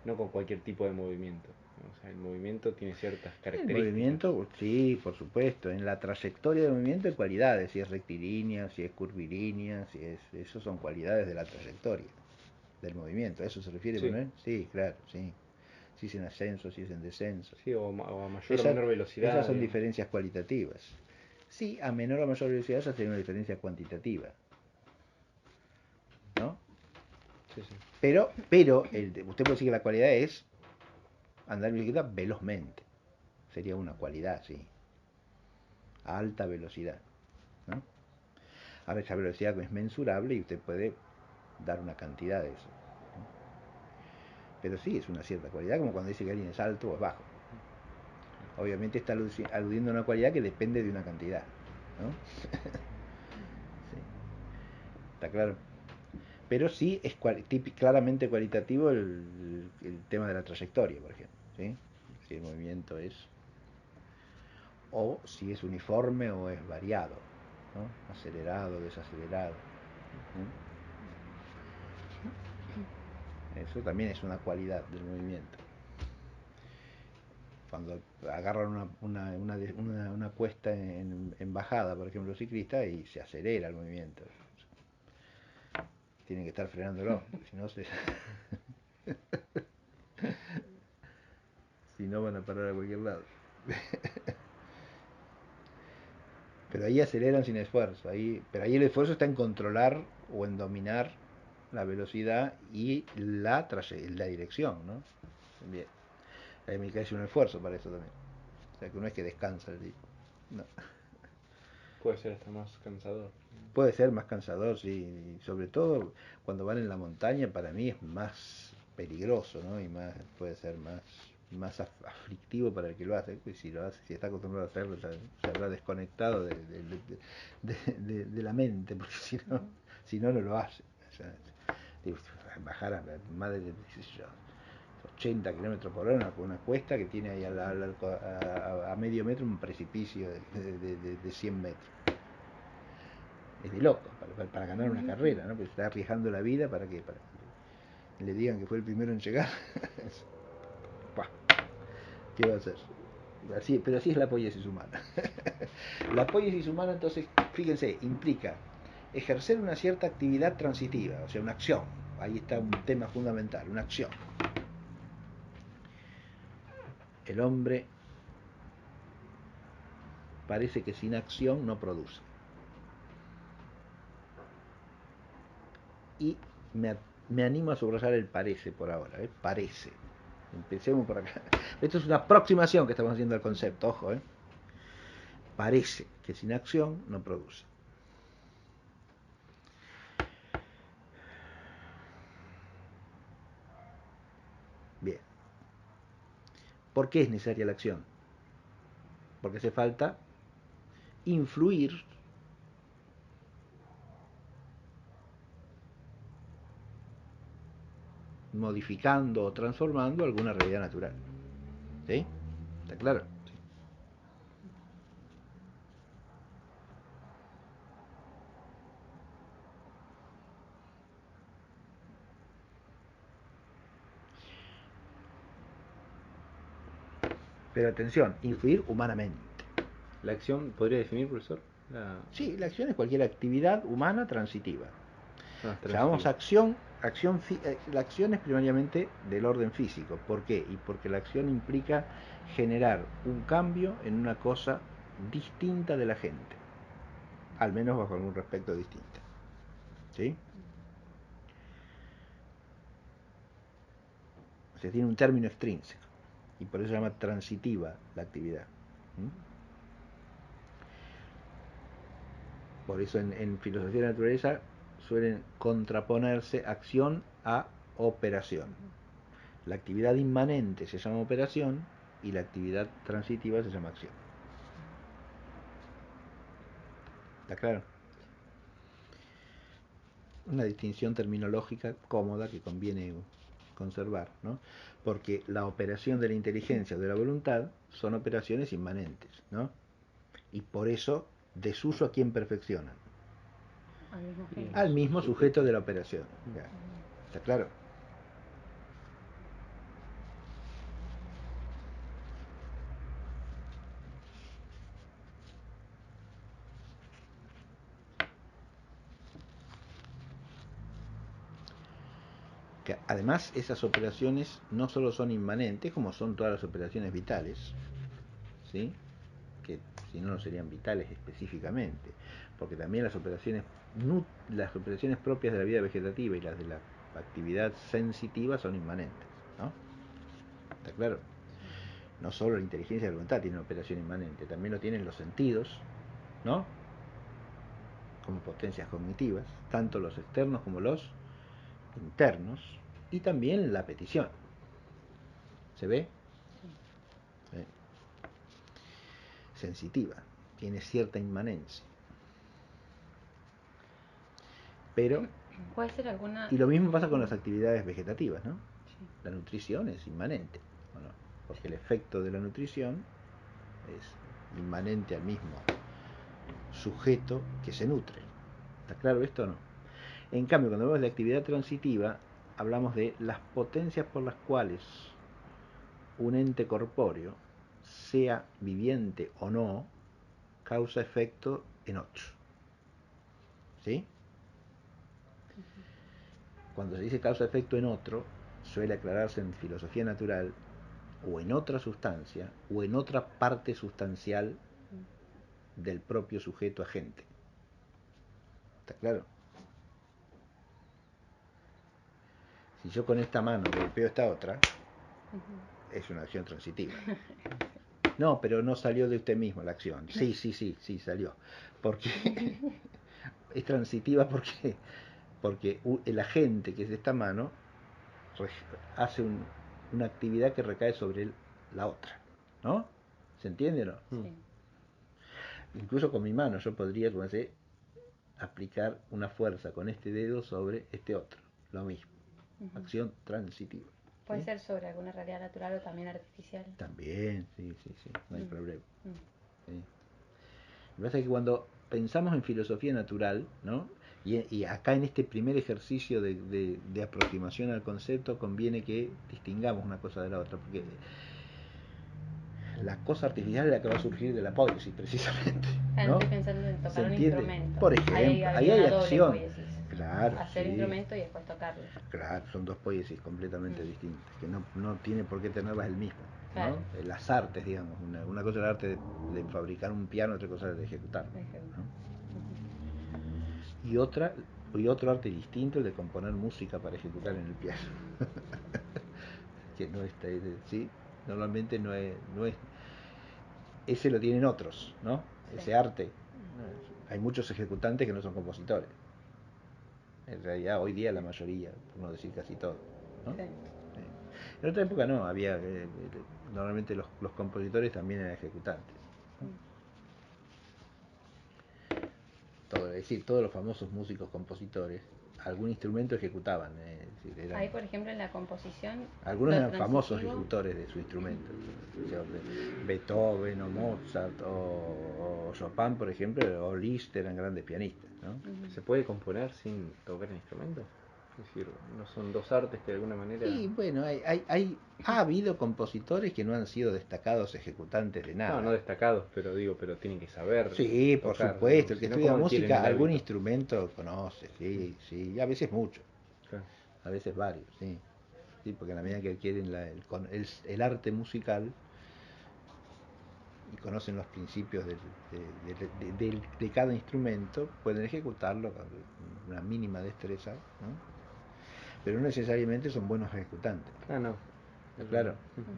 no con cualquier tipo de movimiento. O sea, el movimiento tiene ciertas El características. movimiento, sí, por supuesto. En la trayectoria del movimiento hay cualidades, si es rectilínea, si es curvilínea, esos son cualidades de la trayectoria del movimiento. ¿A eso se refiere, Sí. Manuel? Sí, claro, sí. Si es en ascenso, si es en descenso. Sí, o a mayor o menor velocidad. Esas son diferencias cualitativas. Sí, a menor o mayor velocidad esa sería una diferencia cuantitativa, ¿no? Sí, sí. Pero usted puede decir que la cualidad es andar en bicicleta velozmente. Sería una cualidad, sí. A alta velocidad, ¿no? Ahora esa velocidad es mensurable y usted puede dar una cantidad de eso. Pero sí, es una cierta cualidad, como cuando dice que alguien es alto o es bajo. Obviamente está aludiendo a una cualidad que depende de una cantidad, ¿no? Sí. ¿Está claro? Pero sí es claramente cualitativo el tema de la trayectoria, por ejemplo, ¿sí? Si el movimiento es, o si es uniforme o es variado, ¿no? Acelerado, desacelerado. Eso también es una cualidad del movimiento. Cuando agarran una cuesta en bajada, por ejemplo, ciclista, y se acelera el movimiento. Tienen que estar frenándolo, si no si no van a parar a cualquier lado. Pero ahí aceleran sin esfuerzo, pero ahí el esfuerzo está en controlar o en dominar la velocidad y la dirección, ¿no? Bien. Ahí me cae un esfuerzo para eso también. O sea que no es que descansa el tipo. No. Puede ser hasta más cansador. Puede ser más cansador, sí. Y sobre todo cuando van en la montaña, para mí es más peligroso, ¿no? Y puede ser más más aflictivo para el que lo hace, pues si lo hace, si está acostumbrado a hacerlo, se habrá desconectado de la mente, porque si no, no lo hace. O sea, bajar a más de, qué sé yo, 80 kilómetros por hora con una cuesta que tiene ahí a medio metro un precipicio de 100 metros. Es de loco, para ganar una carrera, ¿no? Pues está arriesgando la vida para que le digan que fue el primero en llegar. ¿Qué va a hacer? Pero así es la poiesis humana. La poiesis humana, entonces, fíjense, implica ejercer una cierta actividad transitiva, o sea, una acción. Ahí está un tema fundamental, una acción. El hombre parece que sin acción no produce. Y me animo a subrayar el parece por ahora, parece. Empecemos por acá. Esto es una aproximación que estamos haciendo al concepto, ojo, Parece que sin acción no produce. Bien. ¿Por qué es necesaria la acción? Porque hace falta influir modificando o transformando alguna realidad natural. ¿Sí? ¿Está claro? Sí. Pero atención, influir humanamente. ¿La acción podría definir, profesor? Sí, la acción es cualquier actividad humana transitiva. Llamamos transitiva. acción, la acción es primariamente del orden físico. ¿Por qué? Y porque la acción implica generar un cambio en una cosa distinta de la gente, al menos bajo algún aspecto distinto. ¿Sí? O sea, tiene un término extrínseco y por eso se llama transitiva la actividad. Por eso en filosofía de la naturaleza suelen contraponerse acción a operación. La actividad inmanente se llama operación y la actividad transitiva se llama acción. ¿Está claro? Una distinción terminológica cómoda que conviene conservar, ¿no? Porque la operación de la inteligencia o de la voluntad son operaciones inmanentes, ¿no? Y por eso desuso a quien perfeccionan. Al mismo sujeto de la operación. ¿Está claro? Que además esas operaciones no solo son inmanentes, como son todas las operaciones vitales, ¿sí? Que si no, no serían vitales específicamente, porque también las operaciones propias de la vida vegetativa y las de la actividad sensitiva son inmanentes, ¿no? ¿Está claro? No solo la inteligencia y la voluntad tienen operación inmanente, también lo tienen los sentidos, ¿no? Como potencias cognitivas, tanto los externos como los internos, y también la petición. ¿Se ve? Sí. Sensitiva, tiene cierta inmanencia. Pero ¿puede ser alguna? Y lo mismo pasa con las actividades vegetativas, ¿no? Sí. La nutrición es inmanente, ¿o no? Porque el efecto de la nutrición es inmanente al mismo sujeto que se nutre. ¿Está claro esto o no? En cambio, cuando hablamos de actividad transitiva, hablamos de las potencias por las cuales un ente corpóreo, sea viviente o no, causa efecto en otro. ¿Sí? Cuando se dice causa efecto en otro, suele aclararse en filosofía natural o en otra sustancia o en otra parte sustancial del propio sujeto agente. ¿Está claro? Si yo con esta mano golpeo esta otra, es una acción transitiva. No, pero no salió de usted mismo la acción. Sí, salió. Porque es transitiva porque el agente, que es esta mano, hace una actividad que recae sobre él la otra, ¿no? ¿Se entiende o no? Sí. Incluso con mi mano yo podría, como sé, aplicar una fuerza con este dedo sobre este otro, lo mismo, Ujú. acción transitiva. Puede ¿Sí? ser sobre alguna realidad natural o también artificial. También, sí, no hay Mm. problema. Mm. ¿Sí? Lo que pasa es que cuando pensamos en filosofía natural, ¿no? Y acá en este primer ejercicio de aproximación al concepto conviene que distingamos una cosa de la otra, porque la cosa artificial es la que va a surgir de la poiesis, precisamente. Ah, no ¿No? estoy pensando en ¿Se tocar un entiende? instrumento. Por Ahí ejemplo, ahí habría hay una doble acción. poiesis. Claro, Hacer sí. instrumento y después tocarlo. Claro, son dos poiesis completamente distintas, que no tiene por qué tenerlas el mismo. Claro. ¿No? Las artes, digamos, una cosa es el arte de fabricar un piano, otra cosa es de ejecutarlo. ¿No? Y otro arte distinto, el de componer música para ejecutar en el piano. Que no está, ¿sí? Normalmente no es, ese lo tienen otros, ¿no? Sí. Ese arte. Hay muchos ejecutantes que no son compositores. En realidad hoy día la mayoría, por no decir casi todo, ¿no? Sí. En otra época no, había normalmente los compositores también eran ejecutantes. Es decir, todos los famosos músicos compositores algún instrumento ejecutaban. Es decir, Ahí, por ejemplo, en la composición, algunos lo eran famosos transitivo, ejecutores de su instrumento. O sea, Beethoven o Mozart o Chopin, por ejemplo, o Liszt eran grandes pianistas, ¿no? ¿Se puede componer sin tocar el instrumento? Es decir, ¿no son dos artes que de alguna manera...? Y bueno, ha habido compositores que no han sido destacados ejecutantes de nada. No destacados, pero pero tienen que saber Sí, por tocar, supuesto, digamos, el que si no, estudia ¿cómo adquieren música, el algún hábito? instrumento conoce, sí, y a veces mucho, Claro. a veces varios, sí. Sí, porque en la medida que adquieren el arte musical y conocen los principios de cada instrumento, pueden ejecutarlo con una mínima destreza, ¿no? Pero no necesariamente son buenos ejecutantes. No. ¿Está claro? Ujú.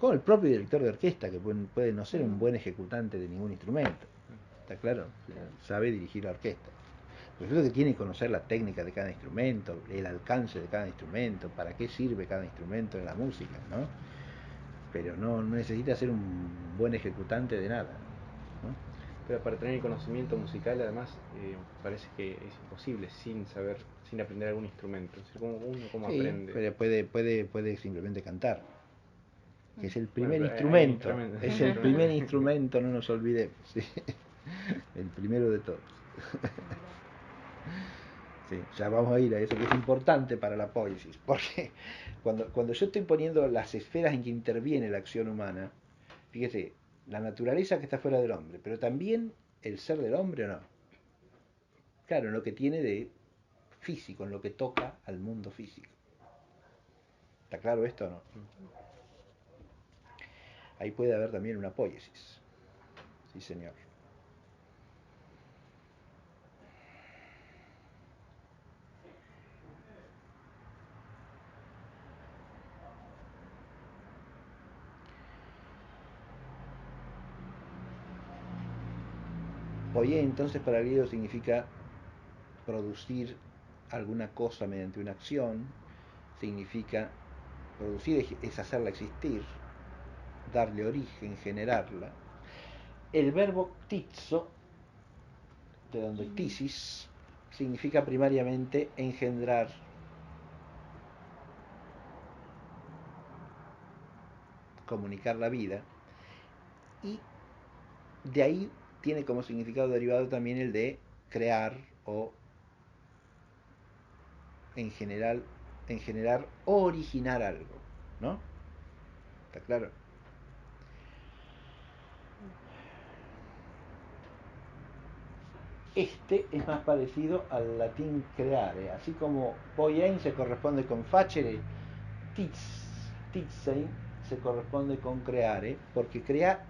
Como el propio director de orquesta, que puede no ser un buen ejecutante de ningún instrumento. ¿Está claro? Sabe dirigir la orquesta. Pero es lo que tiene que conocer la técnica de cada instrumento, el alcance de cada instrumento, para qué sirve cada instrumento en la música, ¿no? Pero no necesita ser un buen ejecutante de nada, ¿no? Pero para tener el conocimiento musical, además, parece que es imposible sin aprender algún instrumento. O sea, ¿cómo Sí, aprende? pero puede simplemente cantar, que es el Bueno, primer pero hay un instrumento, instrumento. es el primer instrumento, no nos olvidemos, ¿sí? El primero de todos. Sí, ya vamos a ir a eso que es importante para la poiesis, porque cuando yo estoy poniendo las esferas en que interviene la acción humana, fíjese, la naturaleza que está fuera del hombre, pero también el ser del hombre o no. Claro, en lo que tiene de físico, en lo que toca al mundo físico. ¿Está claro esto o no? Ahí puede haber también una poiesis. Sí, señor. Poie entonces para el griego significa producir alguna cosa mediante una acción, significa producir es hacerla existir, darle origen, generarla. El verbo ptizo, de donde ptisis, significa primariamente engendrar. Comunicar la vida, y de ahí tiene como significado derivado también el de crear o en general originar algo, ¿no? ¿Está claro? Este es más parecido al latín creare, así como poiein se corresponde con facere, titsein se corresponde con creare, porque crear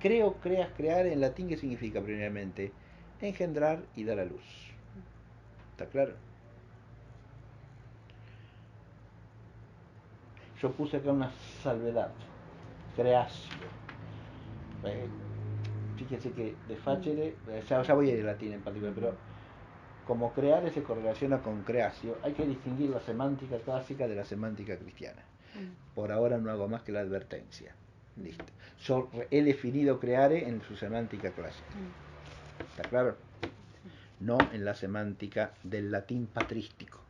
en latín, ¿qué significa primeramente? Engendrar y dar a luz. ¿Está claro? Yo puse acá una salvedad, creacio. Fíjense que de facere, ya voy a ir al latín en particular, pero como creare se correlaciona con creacio, hay que distinguir la semántica clásica de la semántica cristiana. Por ahora no hago más que la advertencia. Listo. Yo he definido creare en su semántica clásica. ¿Está claro? No en la semántica del latín patrístico,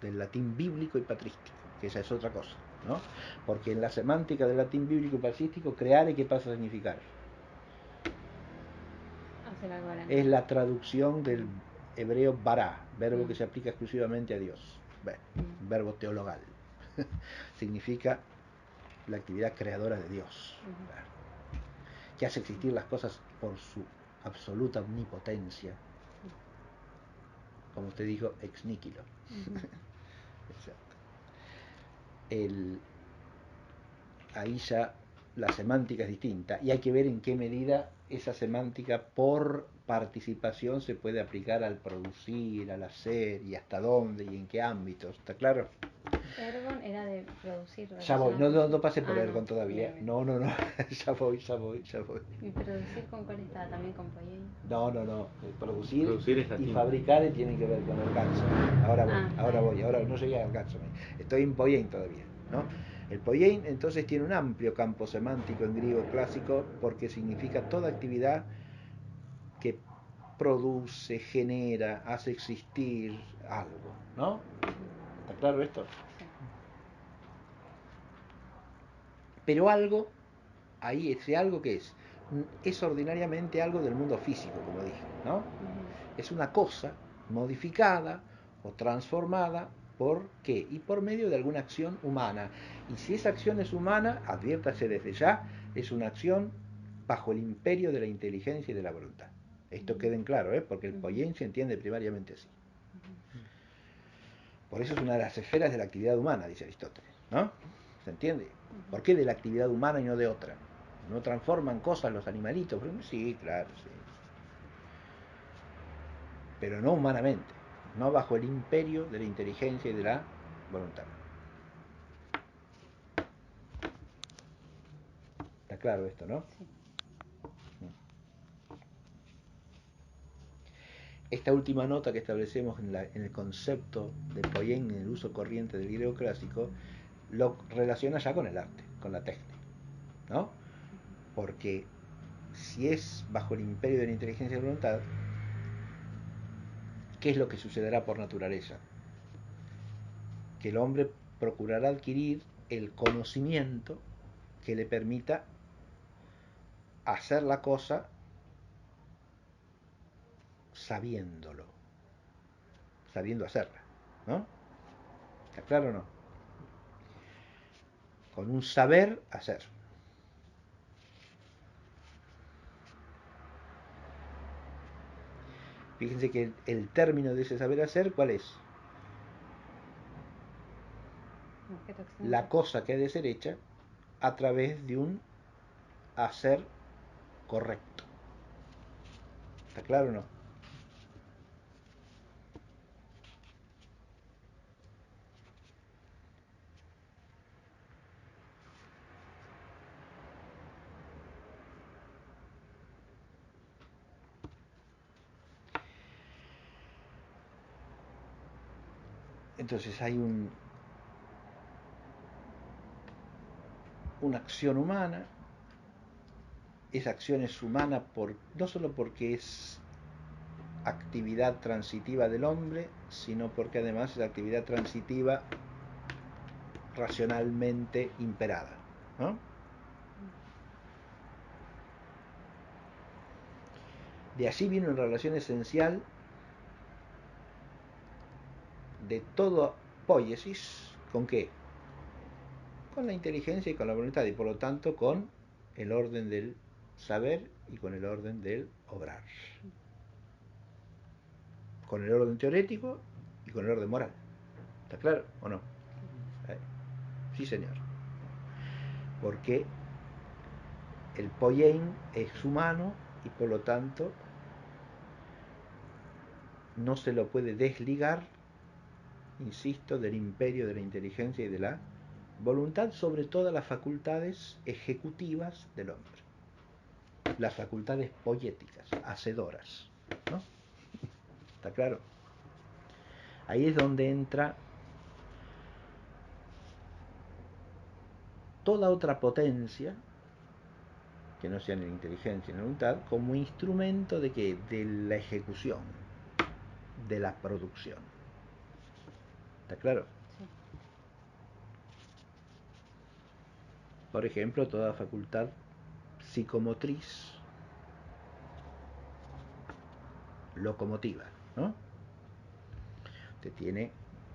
del latín bíblico y patrístico, que esa es otra cosa, ¿no? Porque en la semántica del latín bíblico y patrístico, creare, ¿qué pasa a significar? Hacer algo a la Es la traducción del hebreo bará, verbo que Mm. se aplica exclusivamente a Dios. Bueno, verbo teologal. Significa la actividad creadora de Dios, que hace existir las cosas por su absoluta omnipotencia, como usted dijo, ex nihilo. Exacto. Ahí ya la semántica es distinta y hay que ver en qué medida esa semántica por participación se puede aplicar al producir, al hacer y hasta dónde y en qué ámbitos. ¿Está claro? Ergon era de producir. Ya voy, no pase por no. Ergon todavía. Bien, bien. No, ya voy. ¿Y producir con cuál estaba? ¿También con Poyet? No. Producir es y latín. fabricar tienen que ver con el ganso. Ahora no llegué al ganso. Estoy en Poyet todavía, ¿no? El Poyet entonces tiene un amplio campo semántico en griego clásico porque significa toda actividad que produce, genera, hace existir algo, ¿no? ¿Está claro esto? Sí. Pero algo, ahí ese algo que es ordinariamente algo del mundo físico, como dije, ¿no? Es una cosa modificada o transformada ¿por qué? Y por medio de alguna acción humana. Y si esa acción es humana, adviértase desde ya, es una acción bajo el imperio de la inteligencia y de la voluntad. Esto quede en claro, porque el Poyet se entiende primariamente así. Por eso es una de las esferas de la actividad humana, dice Aristóteles, ¿no? ¿Se entiende? ¿Por qué de la actividad humana y no de otra? ¿No transforman cosas los animalitos? Sí, claro, sí. Pero no humanamente, no bajo el imperio de la inteligencia y de la voluntad. Está claro esto, ¿no? Sí. Esta última nota que establecemos en el concepto de Poyet en el uso corriente del griego clásico lo relaciona ya con el arte, con la técnica, ¿no? Porque si es bajo el imperio de la inteligencia y la voluntad, ¿qué es lo que sucederá por naturaleza? Que el hombre procurará adquirir el conocimiento que le permita hacer la cosa sabiendo hacerla, ¿no? ¿Está claro o no? Con un saber hacer. Fíjense que el término de ese saber hacer, ¿cuál es? La cosa que ha de ser hecha a través de un hacer correcto. ¿Está claro o no? Entonces hay una acción humana. Esa acción es humana no solo porque es actividad transitiva del hombre, sino porque además es actividad transitiva racionalmente imperada, ¿no? De allí viene una relación esencial de todo poiesis, ¿con qué? Con la inteligencia y con la voluntad, y por lo tanto con el orden del saber y con el orden del obrar. Con el orden teorético y con el orden moral. ¿Está claro o no? Sí, señor. Porque el Poyen es humano y por lo tanto no se lo puede desligar, insisto, del imperio de la inteligencia y de la voluntad sobre todas las facultades ejecutivas del hombre. Las facultades poéticas, hacedoras, ¿no? ¿Está claro? Ahí es donde entra toda otra potencia que no sea ni la inteligencia ni la voluntad como instrumento de qué, de la ejecución, de la producción. ¿Está claro? Sí. Por ejemplo, toda facultad psicomotriz locomotiva, ¿no? Usted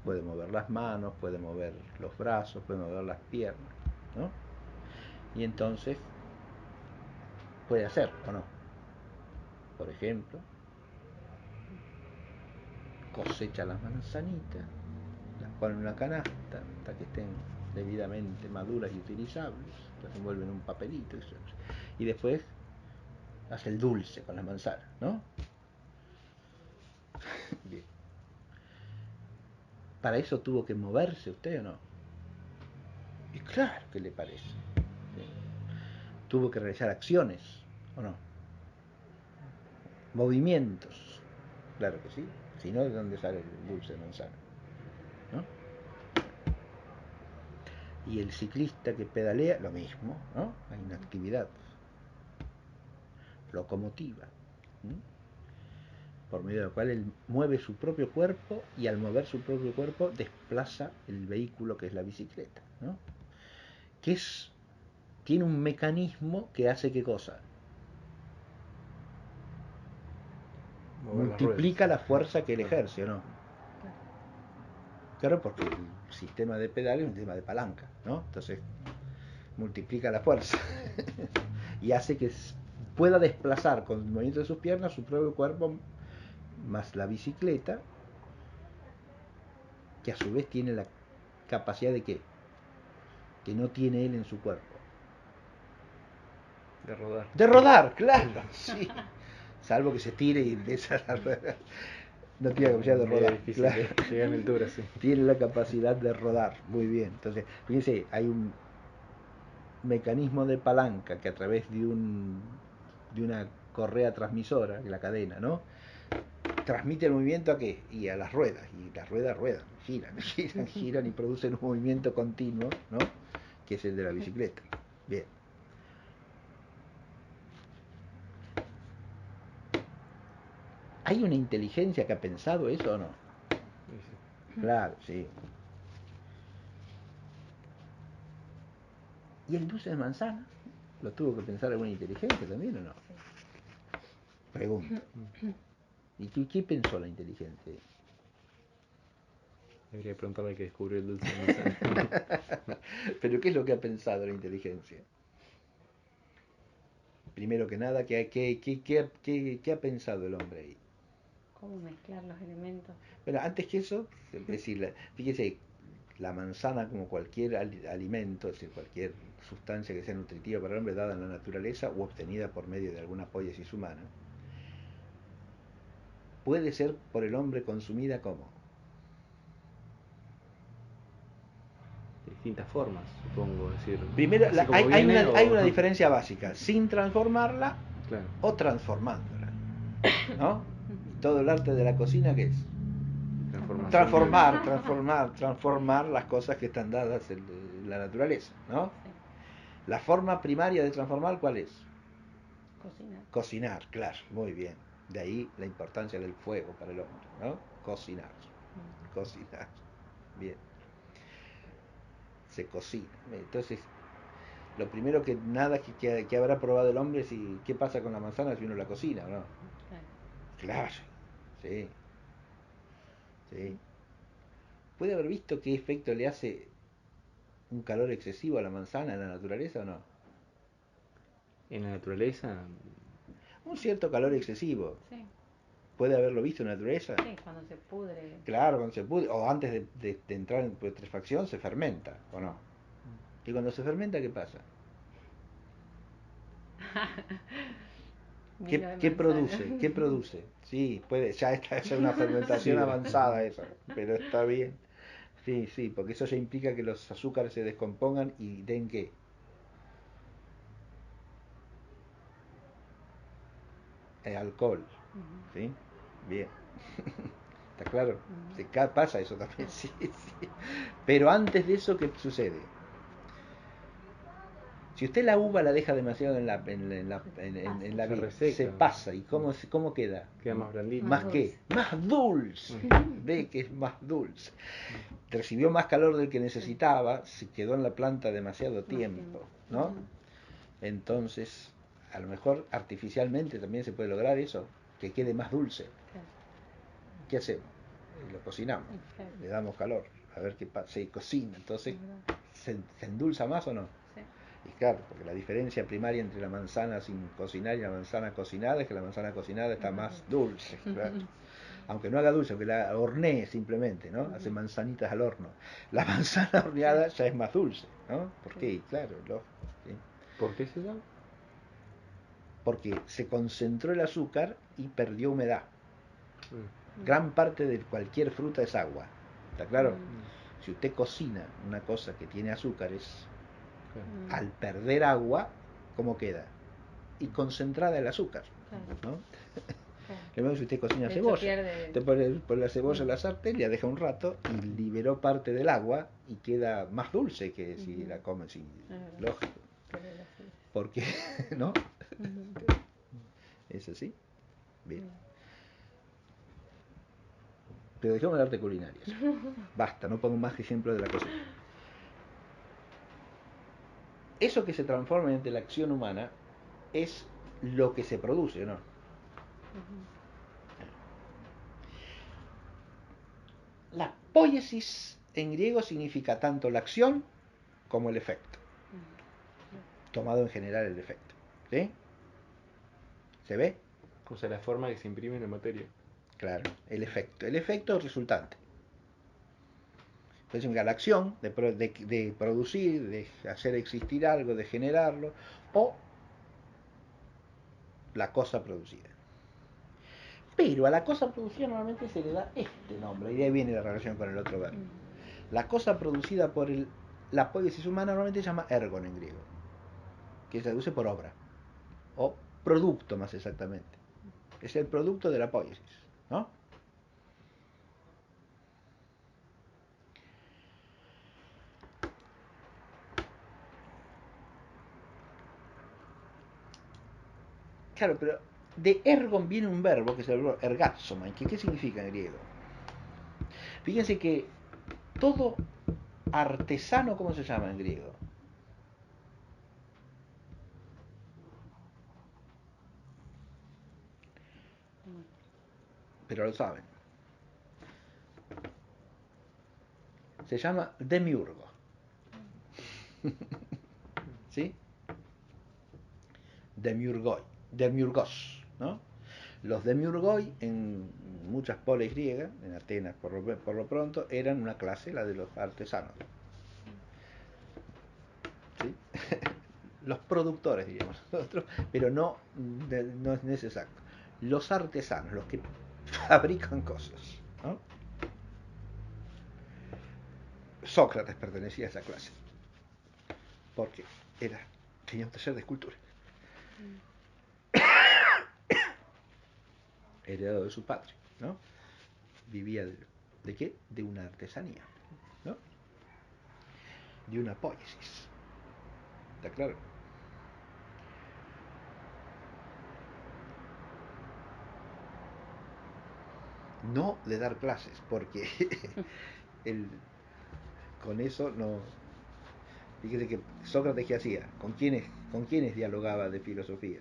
puede mover las manos, puede mover los brazos, puede mover las piernas, ¿no? Y entonces puede hacer, ¿o no? Por ejemplo, cosecha las manzanitas, las pone en una canasta hasta que estén debidamente maduras y utilizables, las envuelve en un papelito y después hace el dulce con las manzanas, ¿no? Bien. ¿Para eso tuvo que moverse usted o no? Y claro que le parece. ¿Sí? Tuvo que realizar acciones, ¿o no? Movimientos, claro que sí. Si no, ¿de dónde sale el dulce de manzana? ¿No? Y el ciclista que pedalea, lo mismo, ¿no? Hay una actividad locomotiva, ¿sí? Por medio de la cual él mueve su propio cuerpo y al mover su propio cuerpo desplaza el vehículo que es la bicicleta, ¿no? Que tiene un mecanismo que hace ¿qué cosa? Mover las Multiplica ruedas. la fuerza que él ejerce, ¿o no? Claro, porque el sistema de pedal es un sistema de palanca, ¿no? Entonces multiplica la fuerza y hace que pueda desplazar con el movimiento de sus piernas su propio cuerpo más la bicicleta, que a su vez tiene la capacidad de ¿qué? Que no tiene él en su cuerpo. De rodar. De rodar, claro, sí. Salvo que se tire y empieza a rodar. No tiene la capacidad de rodar. Difícil Claro. llegar a la altura, sí. Tiene la capacidad de rodar, muy bien. Entonces, fíjense, hay un mecanismo de palanca que a través de una correa transmisora, que la cadena, ¿no? Transmite el movimiento ¿a qué? Y a las ruedas. Y las ruedas ruedan, giran y producen un movimiento continuo, ¿no? Que es el de la bicicleta. Bien. ¿Hay una inteligencia que ha pensado eso o no? Sí. Claro, sí. ¿Y el dulce de manzana? ¿Lo tuvo que pensar alguna inteligencia también o no? Pregunta. ¿Y qué pensó la inteligencia? Debería preguntarle al que descubrió el dulce de manzana. ¿Pero qué es lo que ha pensado la inteligencia? Primero que nada, ¿qué ha pensado el hombre ahí? ¿Cómo mezclar los elementos? Bueno, antes que eso, es decir, fíjese, la manzana como cualquier alimento, es decir, cualquier sustancia que sea nutritiva para el hombre dada en la naturaleza o obtenida por medio de alguna poiesis humana, puede ser por el hombre consumida como. De distintas formas, supongo. Decir, Primero, así como hay viene hay o... una diferencia básica, sin transformarla Claro. o transformándola, ¿no? Y todo el arte de la cocina, ¿qué es? Transformación. Transformar las cosas que están dadas en la naturaleza, ¿no? Sí. La forma primaria de transformar, ¿cuál es? Cocinar. Cocinar, claro, muy bien. De ahí la importancia del fuego para el hombre, ¿no? Cocinar. Cocinar. Bien. Se cocina. Entonces, lo primero que nada que habrá probado el hombre es qué pasa con la manzana si uno la cocina, ¿o no? Claro. Claro. Sí. Sí. ¿Puede haber visto qué efecto le hace un calor excesivo a la manzana en la naturaleza o no? En la naturaleza, Un cierto calor excesivo. Sí. ¿Puede haberlo visto en la naturaleza? Sí, cuando se pudre. Claro, cuando se pudre, o antes de entrar en putrefacción se fermenta, ¿o no? Y cuando se fermenta, ¿qué pasa? Vino de ¿Qué manzana. produce? ¿Qué produce? Sí, puede, ya está, es una fermentación sidra. avanzada eso, pero está bien. Sí, sí, porque eso ya implica que los azúcares se descompongan y den qué. Alcohol. ¿Sí? Bien. ¿Está claro? Pasa eso también, sí, sí. Pero antes de eso, ¿qué sucede? Si usted la uva la deja demasiado en la Se vid, reseca. se pasa. ¿Y cómo queda? Queda más blandito. ¿Más Más qué? Más dulce. Ve que es más dulce. Recibió más calor del que necesitaba, se quedó en la planta demasiado tiempo, ¿no? Ujú. Entonces, a lo mejor artificialmente también se puede lograr eso, que quede más dulce. Claro. ¿Qué hacemos? Lo cocinamos, Claro. le damos calor, a ver qué pasa. Se cocina, entonces Es verdad. se endulza más o no. Sí. Y claro, porque la diferencia primaria entre la manzana sin cocinar y la manzana cocinada es que la manzana cocinada está más dulce, claro. Aunque no haga dulce, aunque la hornee simplemente, ¿no? Hace manzanitas al horno. La manzana horneada ya es más dulce, ¿no? ¿Por qué? Claro, lógico, ¿sí? ¿Por qué se llama? Porque se concentró el azúcar y perdió humedad. Mm. Gran parte de cualquier fruta es agua, ¿está claro? Mm. Si usted cocina una cosa que tiene azúcares, Claro. al perder agua, ¿cómo queda? Y concentrada el azúcar, Claro. ¿no? Claro. Lo mismo si usted cocina De hecho, cebolla, pierde- usted pone la cebolla en la sartén, la deja un rato y liberó parte del agua y queda más dulce que si la come sin, verdad. lógico, Pierde la acidez. porque, ¿no? Ujú. Es así. Bien. Pero dejemos de arte culinario. Basta, no pongo más ejemplos de la cocina. Eso que se transforma en la acción humana es lo que se produce, ¿no? Ujú. La poiesis en griego significa tanto la acción como el efecto. Tomado en general el efecto. ¿Sí? ¿Se ve? O sea, la forma que se imprime en la materia. Claro, el efecto. El efecto es resultante. Entonces, la acción de producir, de hacer existir algo, de generarlo, o la cosa producida. Pero a la cosa producida normalmente se le da este nombre, y de ahí viene la relación con el otro verbo. La cosa producida por la poiesis humana normalmente se llama ergon en griego, que se traduce por obra, o producto más exactamente. Es el producto de la poiesis, ¿no? Claro, pero de ergon viene un verbo que es el verbo ergazomai, que ¿qué significa en griego? Fíjense que todo artesano, ¿cómo se llama en griego? Pero lo saben. Se llama demiurgo. ¿Sí? Demiurgos, ¿no? Los demiurgoi en muchas polis griegas, en Atenas por lo pronto, eran una clase, la de los artesanos. ¿Sí? Los productores, diríamos nosotros, pero no es exacto. Los artesanos, los que fabrican cosas, ¿no? Sócrates pertenecía a esa clase, porque tenía un taller de escultura, heredado de su padre, ¿no? Vivía ¿de qué? De una artesanía, ¿no? De una poiesis. ¿Está claro? No de dar clases, porque con eso no. Fíjese que Sócrates, ¿qué hacía? ¿Con quiénes dialogaba de filosofía?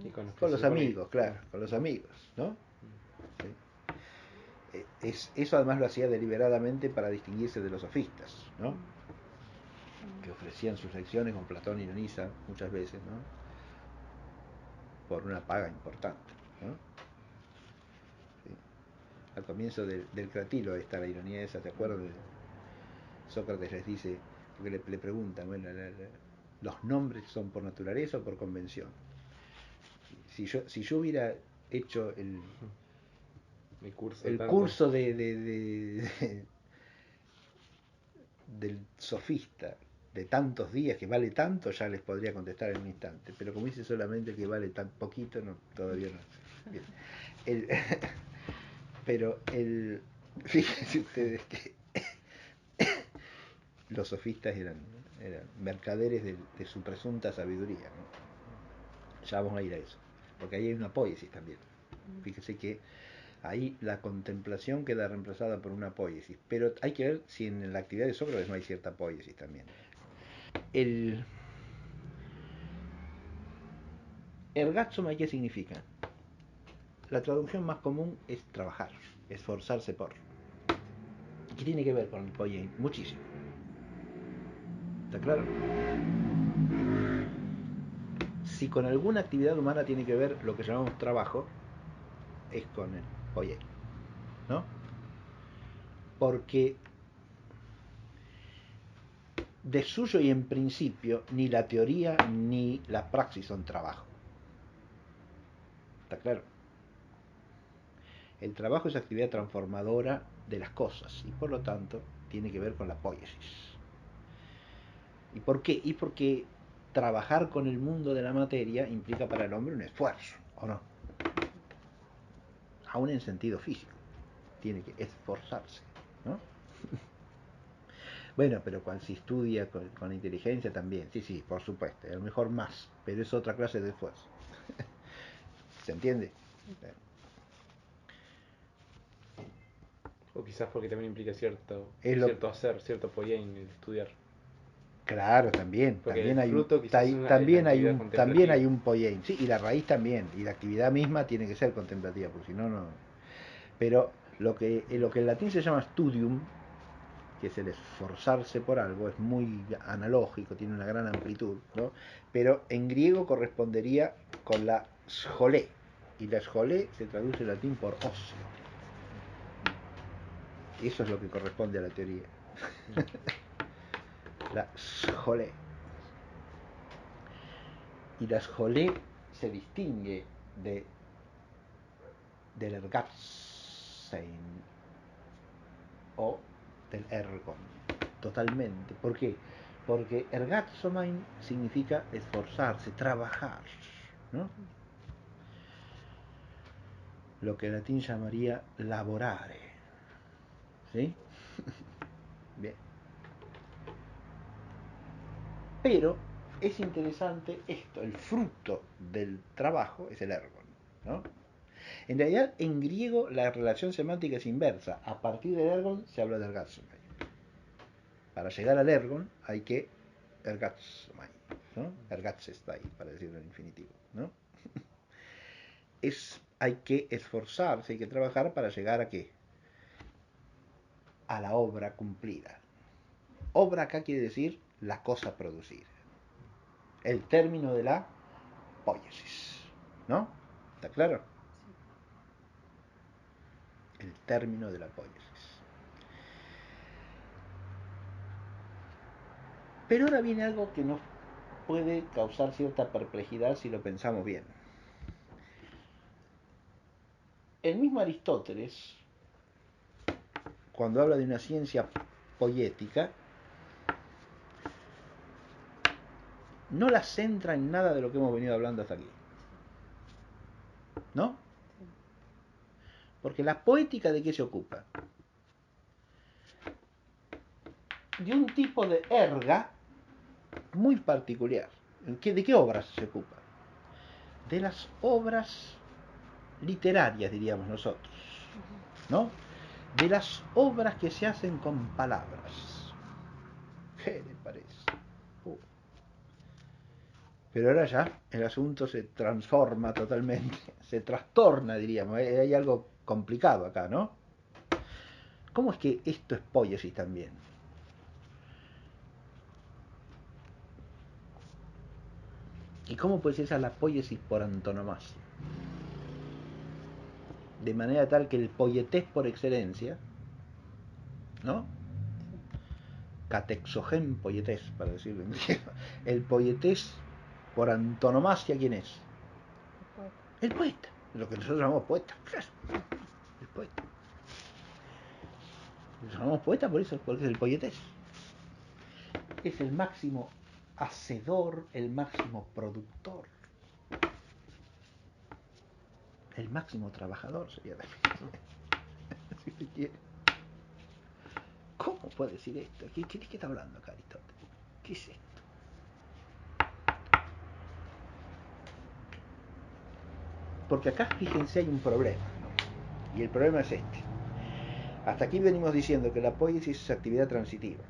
Y con los, Con los amigos, claro, con los amigos, ¿no? Sí. Eso además lo hacía deliberadamente para distinguirse de los sofistas, ¿no? Que ofrecían sus lecciones con Platón y Dionisa muchas veces, ¿no? Por una paga importante, ¿no? Sí. Al comienzo del Cratilo está la ironía esa, ¿te acuerdas? Sócrates les dice, porque le preguntan, bueno, ¿los nombres son por naturaleza o por convención? Si yo hubiera hecho curso, el tanto. curso del sofista de tantos días que vale tanto, ya les podría contestar en un instante. Pero como dice solamente que vale tan poquito, no, todavía no. Bien. Pero fíjense ustedes que los sofistas eran mercaderes de su presunta sabiduría, ¿no? Ya vamos a ir a eso, porque ahí hay una poiesis también. Fíjese que ahí la contemplación queda reemplazada por una poiesis, pero hay que ver si en la actividad de Sócrates no hay cierta poiesis también. El ergatsomai, ¿qué significa? La traducción más común es trabajar, esforzarse por. ¿Qué tiene que ver con el poiein? Muchísimo. ¿Está claro? Si con alguna actividad humana tiene que ver lo que llamamos trabajo, es con el poiein, ¿no? Porque de suyo y en principio ni la teoría ni la praxis son trabajo. ¿Está claro? El trabajo es actividad transformadora de las cosas y por lo tanto tiene que ver con la poiesis. ¿Y por qué? Y porque trabajar con el mundo de la materia implica para el hombre un esfuerzo, ¿o no? Aún en sentido físico. Tiene que esforzarse, ¿no? Bueno, pero cuando se estudia con inteligencia también. Sí, por supuesto. A lo mejor más, pero es otra clase de esfuerzo. ¿Se entiende? O quizás porque también implica cierto Es lo, hacer, cierto poiein el estudiar. Claro, también, Porque también el hay un, fruto quizás es también la hay actividad un, también hay contemplativa. un poiein, sí, y la raíz también, y la actividad misma tiene que ser contemplativa, porque si no, no. Pero lo que en latín se llama studium, que es el esforzarse por algo, es muy analógico, tiene una gran amplitud, ¿no? Pero en griego correspondería con la scholé, y la scholé se traduce en latín por ocio. Eso es lo que corresponde a la teoría. La scholé. Y la scholé se distingue del ergatsein o del ergon totalmente. ¿Por qué? Porque ergatsomein significa esforzarse, trabajar, ¿no? Lo que en latín llamaría laborare, ¿sí? Bien. Pero es interesante esto, el fruto del trabajo es el ergon, ¿no? En realidad, en griego la relación semántica es inversa. A partir del ergon se habla de ergatsomai. Para llegar al ergon hay que ergatsomai, ¿no? Ergatsestai, para decirlo en infinitivo, ¿no? Hay que esforzarse, hay que trabajar para llegar ¿a qué? A la obra cumplida. Obra acá quiere decir la cosa producida. El término de la poiesis, ¿no? ¿Está claro? El término de la poiesis. Pero ahora viene algo que nos puede causar cierta perplejidad si lo pensamos bien. El mismo Aristóteles, cuando habla de una ciencia poética, no la centra en nada de lo que hemos venido hablando hasta aquí. ¿No? Porque la poética, ¿de qué se ocupa? De un tipo de erga muy particular. ¿De qué obras se ocupa? De las obras literarias, diríamos nosotros, ¿no? De las obras que se hacen con palabras. ¿Qué le parece? Pero ahora ya el asunto se transforma totalmente, se trastorna, diríamos. Hay algo complicado acá, ¿no? ¿Cómo es que esto es poiesis también? ¿Y cómo puede ser esa la poiesis por antonomasia? De manera tal que el poietés por excelencia, ¿no? Catexogen poietés, para decirlo en griego. El poietés por antonomasia, ¿quién es? El poeta. Lo que nosotros llamamos poeta. El poeta. Lo llamamos poeta por eso, porque es el poietés. Es el máximo hacedor, el máximo productor, el máximo trabajador sería también. Si usted quiere. ¿Cómo puede decir esto? ¿Qué está hablando acá Aristóteles? ¿Qué es esto? Porque acá, fíjense, hay un problema, ¿no? Y el problema es este. Hasta aquí venimos diciendo que la poiesis es actividad transitiva,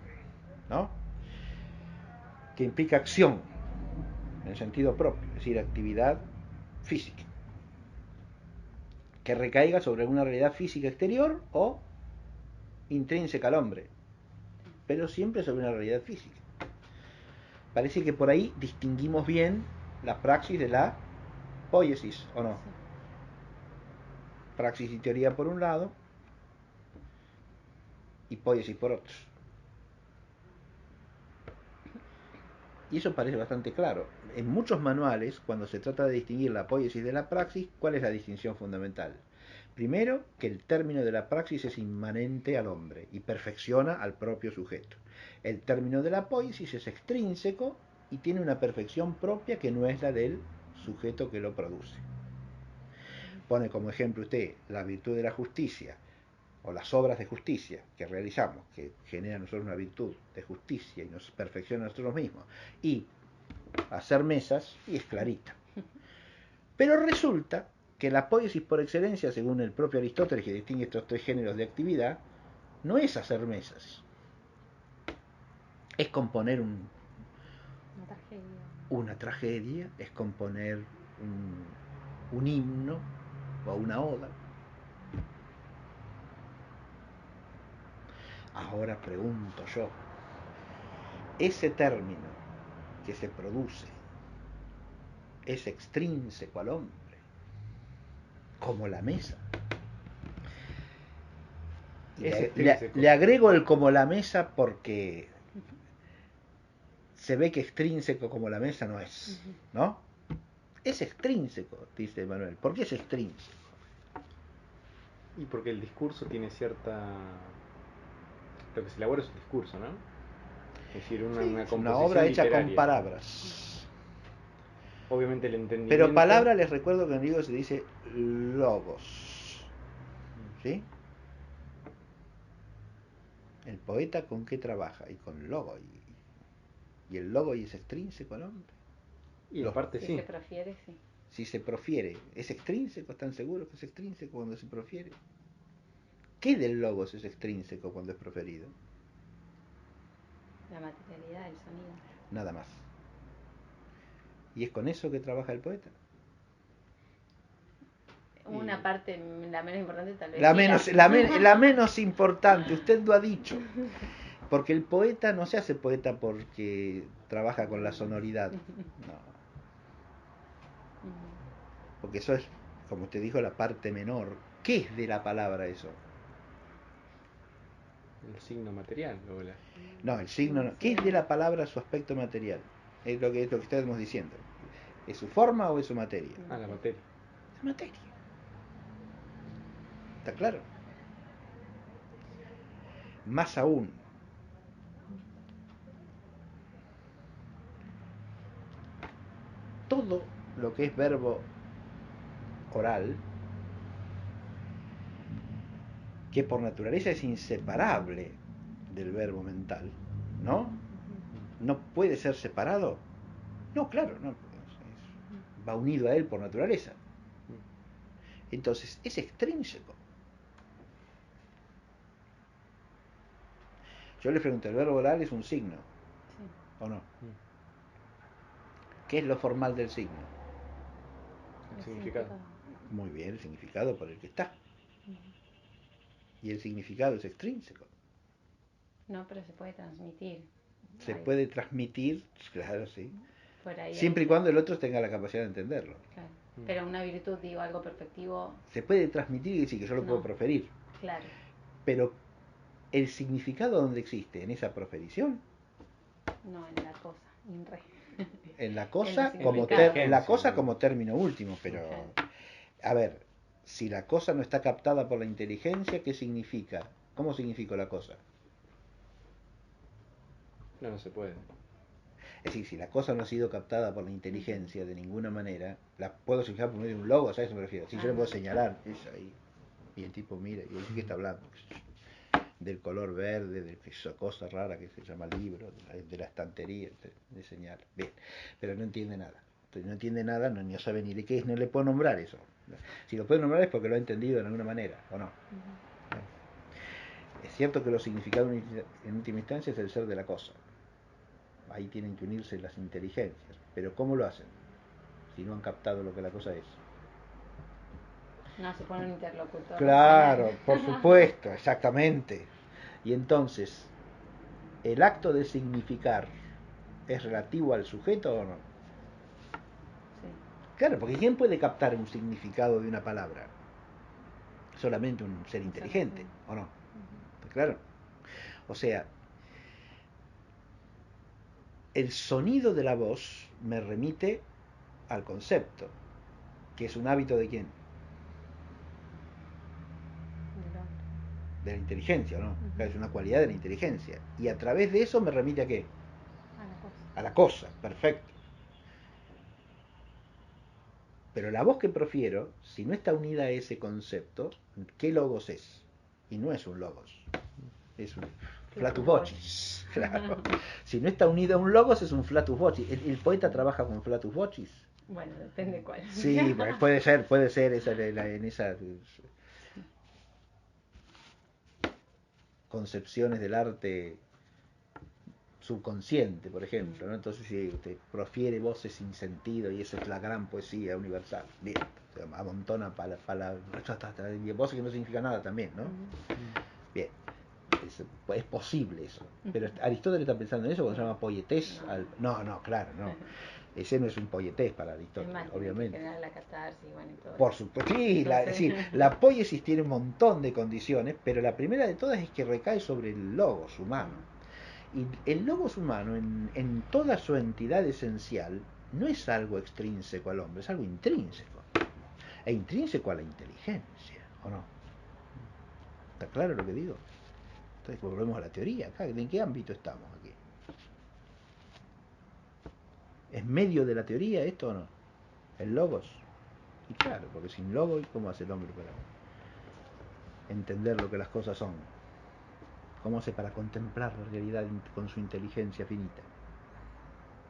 ¿no? Que implica acción, en sentido propio, es decir, actividad física, que recaiga sobre una realidad física exterior o intrínseca al hombre, pero siempre sobre una realidad física. Parece que por ahí distinguimos bien la praxis de la poiesis, ¿o no? Praxis y teoría por un lado y poiesis por otro. Y eso parece bastante claro. En muchos manuales, cuando se trata de distinguir la poiesis de la praxis, ¿cuál es la distinción fundamental? Primero, que el término de la praxis es inmanente al hombre y perfecciona al propio sujeto. El término de la poiesis es extrínseco y tiene una perfección propia que no es la del sujeto que lo produce. Pone como ejemplo usted la virtud de la justicia o las obras de justicia que realizamos, que generan a nosotros una virtud de justicia y nos perfecciona a nosotros mismos, y hacer mesas, y es clarita. Pero resulta que la poiesis por excelencia, según el propio Aristóteles, que distingue estos tres géneros de actividad, no es hacer mesas, es componer una tragedia, es componer un himno o una oda. Ahora pregunto yo, ese término que se produce es extrínseco al hombre, como la mesa. Le agrego el como la mesa porque se ve que extrínseco como la mesa no es, ¿no? Es extrínseco, dice Manuel. ¿Por qué es extrínseco? Y porque el discurso tiene cierta... Lo que se elabora es un discurso, ¿no? Es decir, una composición una obra hecha literaria. con palabras. Obviamente el entendimiento... Pero palabra, les recuerdo que en griego se dice logos. ¿Sí? El poeta ¿con qué trabaja? Y con logo. Y el logo y es extrínseco al hombre. Y aparte si sí. se profiere, sí. Si se profiere, ¿es extrínseco? ¿Están seguros que es extrínseco cuando se profiere? ¿Qué del logos es extrínseco cuando es proferido? La materialidad del sonido. Nada más. ¿Y es con eso que trabaja el poeta? Una parte, la menos importante tal vez. La menos importante, usted lo ha dicho. Porque el poeta no se hace poeta porque trabaja con la sonoridad. No. Porque eso es, como usted dijo, la parte menor. ¿Qué es de la palabra eso? El signo material. No, el signo no. ¿Qué es de la palabra su aspecto material? Es lo que estamos diciendo. ¿Es su forma o es su materia? La materia. La materia. ¿Está claro? Más aún, todo lo que es verbo oral, que por naturaleza es inseparable del verbo mental, ¿no? ¿No puede ser separado? No, claro, no. Va unido a él por naturaleza. Entonces, es extrínseco. Yo le pregunto, ¿el verbo oral es un signo? Sí. ¿O no? ¿Qué es lo formal del signo? El significado. Muy bien, el significado por el que está. Y el significado es extrínseco. No, pero se puede transmitir. Se puede transmitir, claro, sí. Por ahí Siempre y cuando el otro tenga la capacidad de entenderlo. Claro. Pero una virtud, digo, algo perfectivo. Se puede transmitir y decir que yo lo puedo proferir. Claro. Pero el significado donde existe, en esa proferición. No, en la cosa, en re. En la cosa, como término último, pero a ver, si la cosa no está captada por la inteligencia, ¿qué significa? ¿Cómo significa la cosa? No se puede. Es decir, si la cosa no ha sido captada por la inteligencia de ninguna manera, la puedo significar por medio de un logo, ¿sabes a eso me refiero? Si yo le puedo señalar, es ahí, y el tipo mira, y dice que está hablando. del color verde, de esa cosa rara que se llama libro, de la estantería, de señal. Bien, pero no entiende nada. Entonces, no entiende nada, no sabe ni de qué es, no le puedo nombrar eso. Si lo puedo nombrar es porque lo ha entendido de alguna manera, ¿o no? Es cierto que lo significado en última instancia es el ser de la cosa. Ahí tienen que unirse las inteligencias. Pero ¿cómo lo hacen? Si no han captado lo que la cosa es. No, se pone un interlocutor. Claro, por supuesto, exactamente. Y entonces, ¿el acto de significar es relativo al sujeto o no? Sí. Claro, porque ¿quién puede captar un significado de una palabra? Solamente un ser inteligente, ¿o no? Claro. O sea, el sonido de la voz me remite al concepto, que es un hábito de quién? De la inteligencia, ¿no? Claro, es una cualidad de la inteligencia. Y a través de eso me remite a qué? A la cosa. A la cosa, perfecto. Pero la voz que profiero, si no está unida a ese concepto, ¿qué logos es? Y no es un logos, es un flatus vocis. Claro. Si no está unido a un logos, es un flatus vocis. ¿El poeta trabaja con flatus vocis? Bueno, depende cuál. Sí, puede ser esa, en esas concepciones del arte subconsciente, por ejemplo, ¿no? Entonces, si usted profiere voces sin sentido y esa es la gran poesía universal, bien, amontona voces que no significan nada también, ¿no? Bien, es posible eso. Pero Aristóteles está pensando en eso cuando se llama poietés. No, claro, no. Ese no es un poietés para Aristóteles, más, obviamente. Que la catarsis, bueno, y todo. Por supuesto, sí, la poiesis tiene un montón de condiciones, pero la primera de todas es que recae sobre el logos humano. Y el logos humano, en toda su entidad esencial, no es algo extrínseco al hombre, es algo intrínseco. E intrínseco a la inteligencia, ¿o no? ¿Está claro lo que digo? Entonces volvemos a la teoría acá. ¿En qué ámbito estamos aquí? ¿Es medio de la teoría esto o no? ¿El logos? Y claro, porque sin logos, ¿cómo hace el hombre para entender lo que las cosas son? ¿Cómo hace para contemplar la realidad con su inteligencia finita?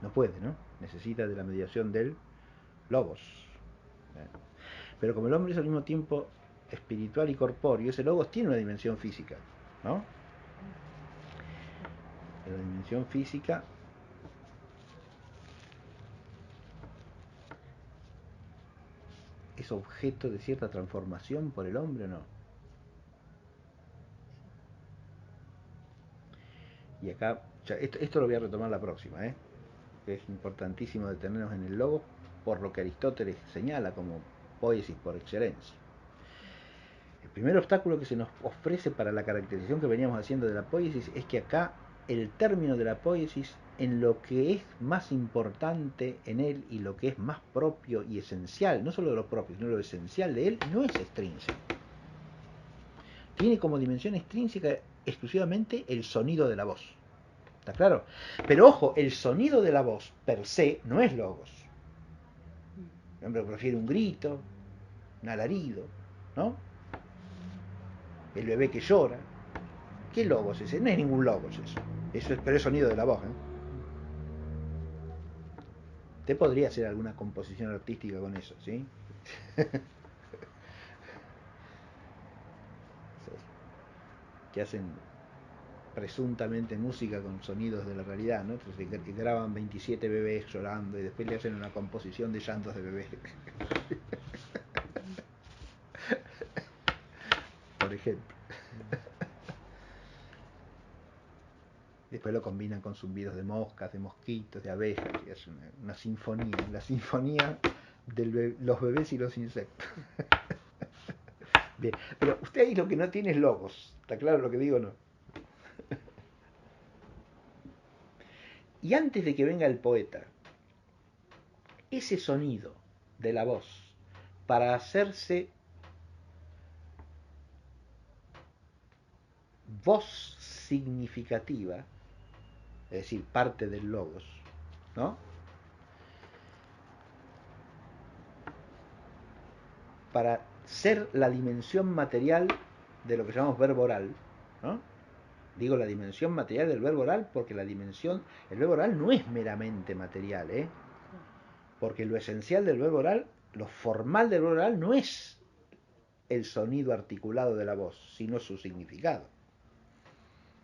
No puede, ¿no? Necesita de la mediación del logos. Pero como el hombre es al mismo tiempo espiritual y corpóreo, ese logos tiene una dimensión física, ¿no? La dimensión física es objeto de cierta transformación por el hombre o no. Y acá, esto lo voy a retomar la próxima, que es importantísimo detenernos en el logos por lo que Aristóteles señala como poiesis por excelencia. El primer obstáculo que se nos ofrece para la caracterización que veníamos haciendo de la poiesis es que acá el término de la poiesis, en lo que es más importante en él y lo que es más propio y esencial, no solo de lo propio, sino lo esencial de él, no es extrínseco. Tiene como dimensión extrínseca exclusivamente el sonido de la voz. ¿Está claro? Pero ojo, el sonido de la voz per se no es logos. El hombre prefiere un grito, un alarido, ¿no? El bebé que llora. ¿Qué logos es ese? No es ningún logos eso. Pero es sonido de la voz, Usted podría hacer alguna composición artística con eso, ¿sí? Que hacen presuntamente música con sonidos de la realidad, ¿no? Entonces graban 27 bebés llorando y después le hacen una composición de llantos de bebés. Por ejemplo. Después lo combinan con zumbidos de moscas, de mosquitos, de abejas, y es una sinfonía, la sinfonía de los bebés y los insectos. Bien, pero usted ahí lo que no tiene es logos, ¿está claro lo que digo o no? Y antes de que venga el poeta, ese sonido de la voz, para hacerse voz significativa, es decir, parte del logos, ¿no? Para ser la dimensión material de lo que llamamos verbo oral, ¿no? Digo la dimensión material del verbo oral porque el verbo oral no es meramente material, porque lo esencial del verbo oral, lo formal del verbo oral no es el sonido articulado de la voz, sino su significado,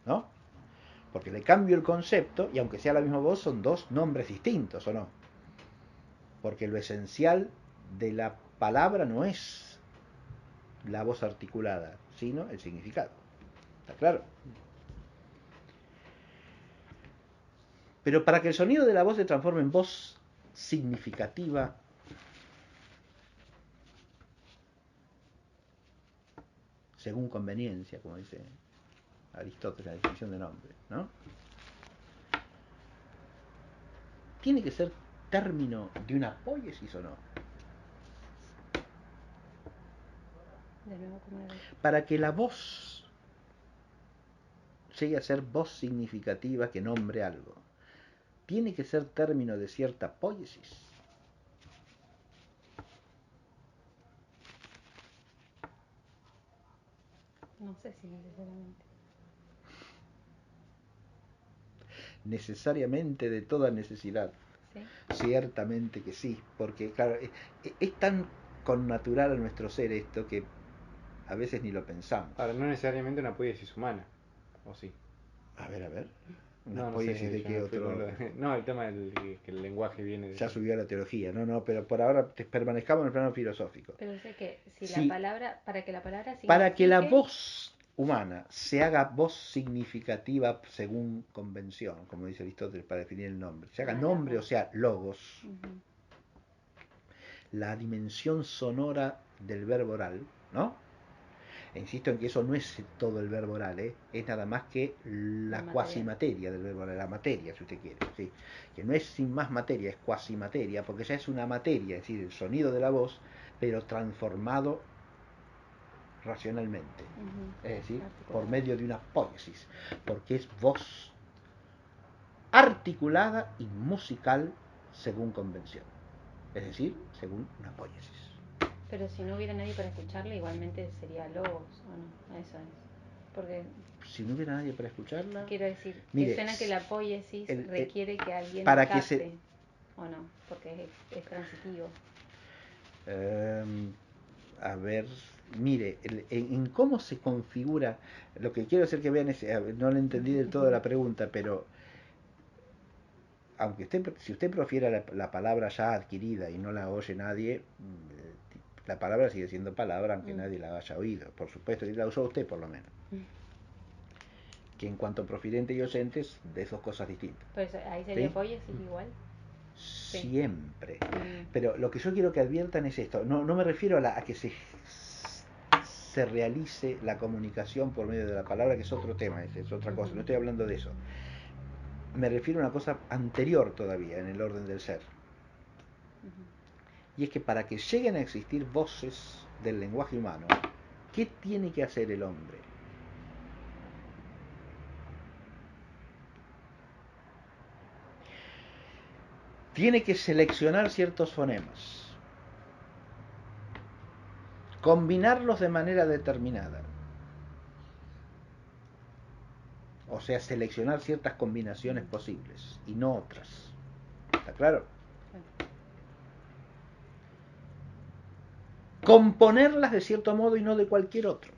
¿no? Porque le cambio el concepto y aunque sea la misma voz son dos nombres distintos, ¿o no? Porque lo esencial de la palabra no es la voz articulada, sino el significado. ¿Está claro? Pero para que el sonido de la voz se transforme en voz significativa, según conveniencia, como dice Aristóteles, la definición de nombre, ¿no? Tiene que ser término de una poiesis o no. De nuevo, ¿cómo era? Para que la voz llegue a ser voz significativa que nombre algo, tiene que ser término de cierta poiesis. No sé si necesariamente. Necesariamente de toda necesidad. ¿Sí? Ciertamente que sí, porque claro, es tan connatural a nuestro ser esto que a veces ni lo pensamos. Ahora, no necesariamente una poiesis humana, ¿o sí? A ver. ¿Una No, no poiesis sé, de yo qué me fui otro? con no, el tema del que el lenguaje viene de... Ya subió a la teología, no, pero por ahora permanezcamos en el plano filosófico. Pero sé que si Sí. la palabra, para que la palabra signifique... Para que la voz humana se haga voz significativa según convención, como dice Aristóteles para definir el nombre, se haga nombre, o sea, logos, la dimensión sonora del verbo oral, ¿no? E insisto en que eso no es todo el verbo oral, es nada más que la cuasimateria del verbo oral, la materia, si usted quiere, ¿sí? Que no es sin más materia, es cuasimateria, porque ya es una materia, es decir, el sonido de la voz, pero transformado racionalmente, es decir, por medio de una poiesis, porque es voz articulada y musical según convención, es decir, según una poiesis. Pero si no hubiera nadie para escucharla, igualmente sería logos, ¿o no? Eso es. Porque... Si no hubiera nadie para escucharla... Quiero decir, mire, que suena que la poiesis requiere que alguien para capte, que ¿o no? Porque es transitivo. A ver, mire, en cómo se configura, lo que quiero hacer que vean es, no le entendí del todo la pregunta, pero aunque si usted profiera la palabra ya adquirida y no la oye nadie, la palabra sigue siendo palabra aunque nadie la haya oído, por supuesto, y la usó usted por lo menos. Que en cuanto a profidente y oyentes, de dos cosas distintas. Pues ahí sería ¿sí? poiesis igual. Siempre. Pero lo que yo quiero que adviertan es esto, no me refiero a que se realice la comunicación por medio de la palabra, que es otro tema, es otra cosa, no estoy hablando de eso. Me refiero a una cosa anterior todavía en el orden del ser. Y es que para que lleguen a existir voces del lenguaje humano, ¿qué tiene que hacer el hombre? Tiene que seleccionar ciertos fonemas, combinarlos de manera determinada. O sea, seleccionar ciertas combinaciones posibles y no otras. ¿Está claro? Componerlas de cierto modo y no de cualquier otro.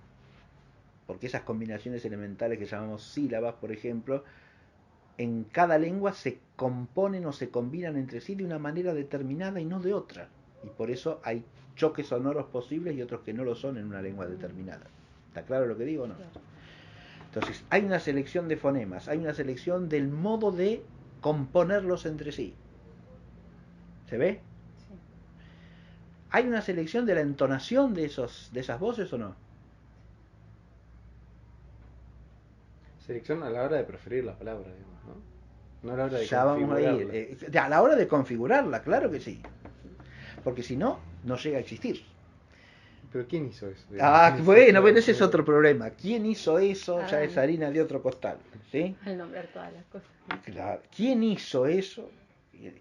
Porque esas combinaciones elementales que llamamos sílabas, por ejemplo, en cada lengua se componen o se combinan entre sí de una manera determinada y no de otra. Y por eso hay choques sonoros posibles y otros que no lo son en una lengua determinada. ¿Está claro lo que digo o no? Entonces, hay una selección de fonemas, hay una selección del modo de componerlos entre sí. ¿Se ve? Sí. ¿Hay una selección de la entonación de esas voces o no? Selección a la hora de preferir la palabra, digamos, ¿no? No a la hora de ya vamos a ir. A la hora de configurarla, claro que sí. Porque si no, no llega a existir. ¿Pero quién hizo eso? Bueno, ese es otro problema. ¿Quién hizo eso? Ya es harina de otro costal. ¿Sí? Al nombrar todas las cosas. Claro. ¿Quién hizo eso?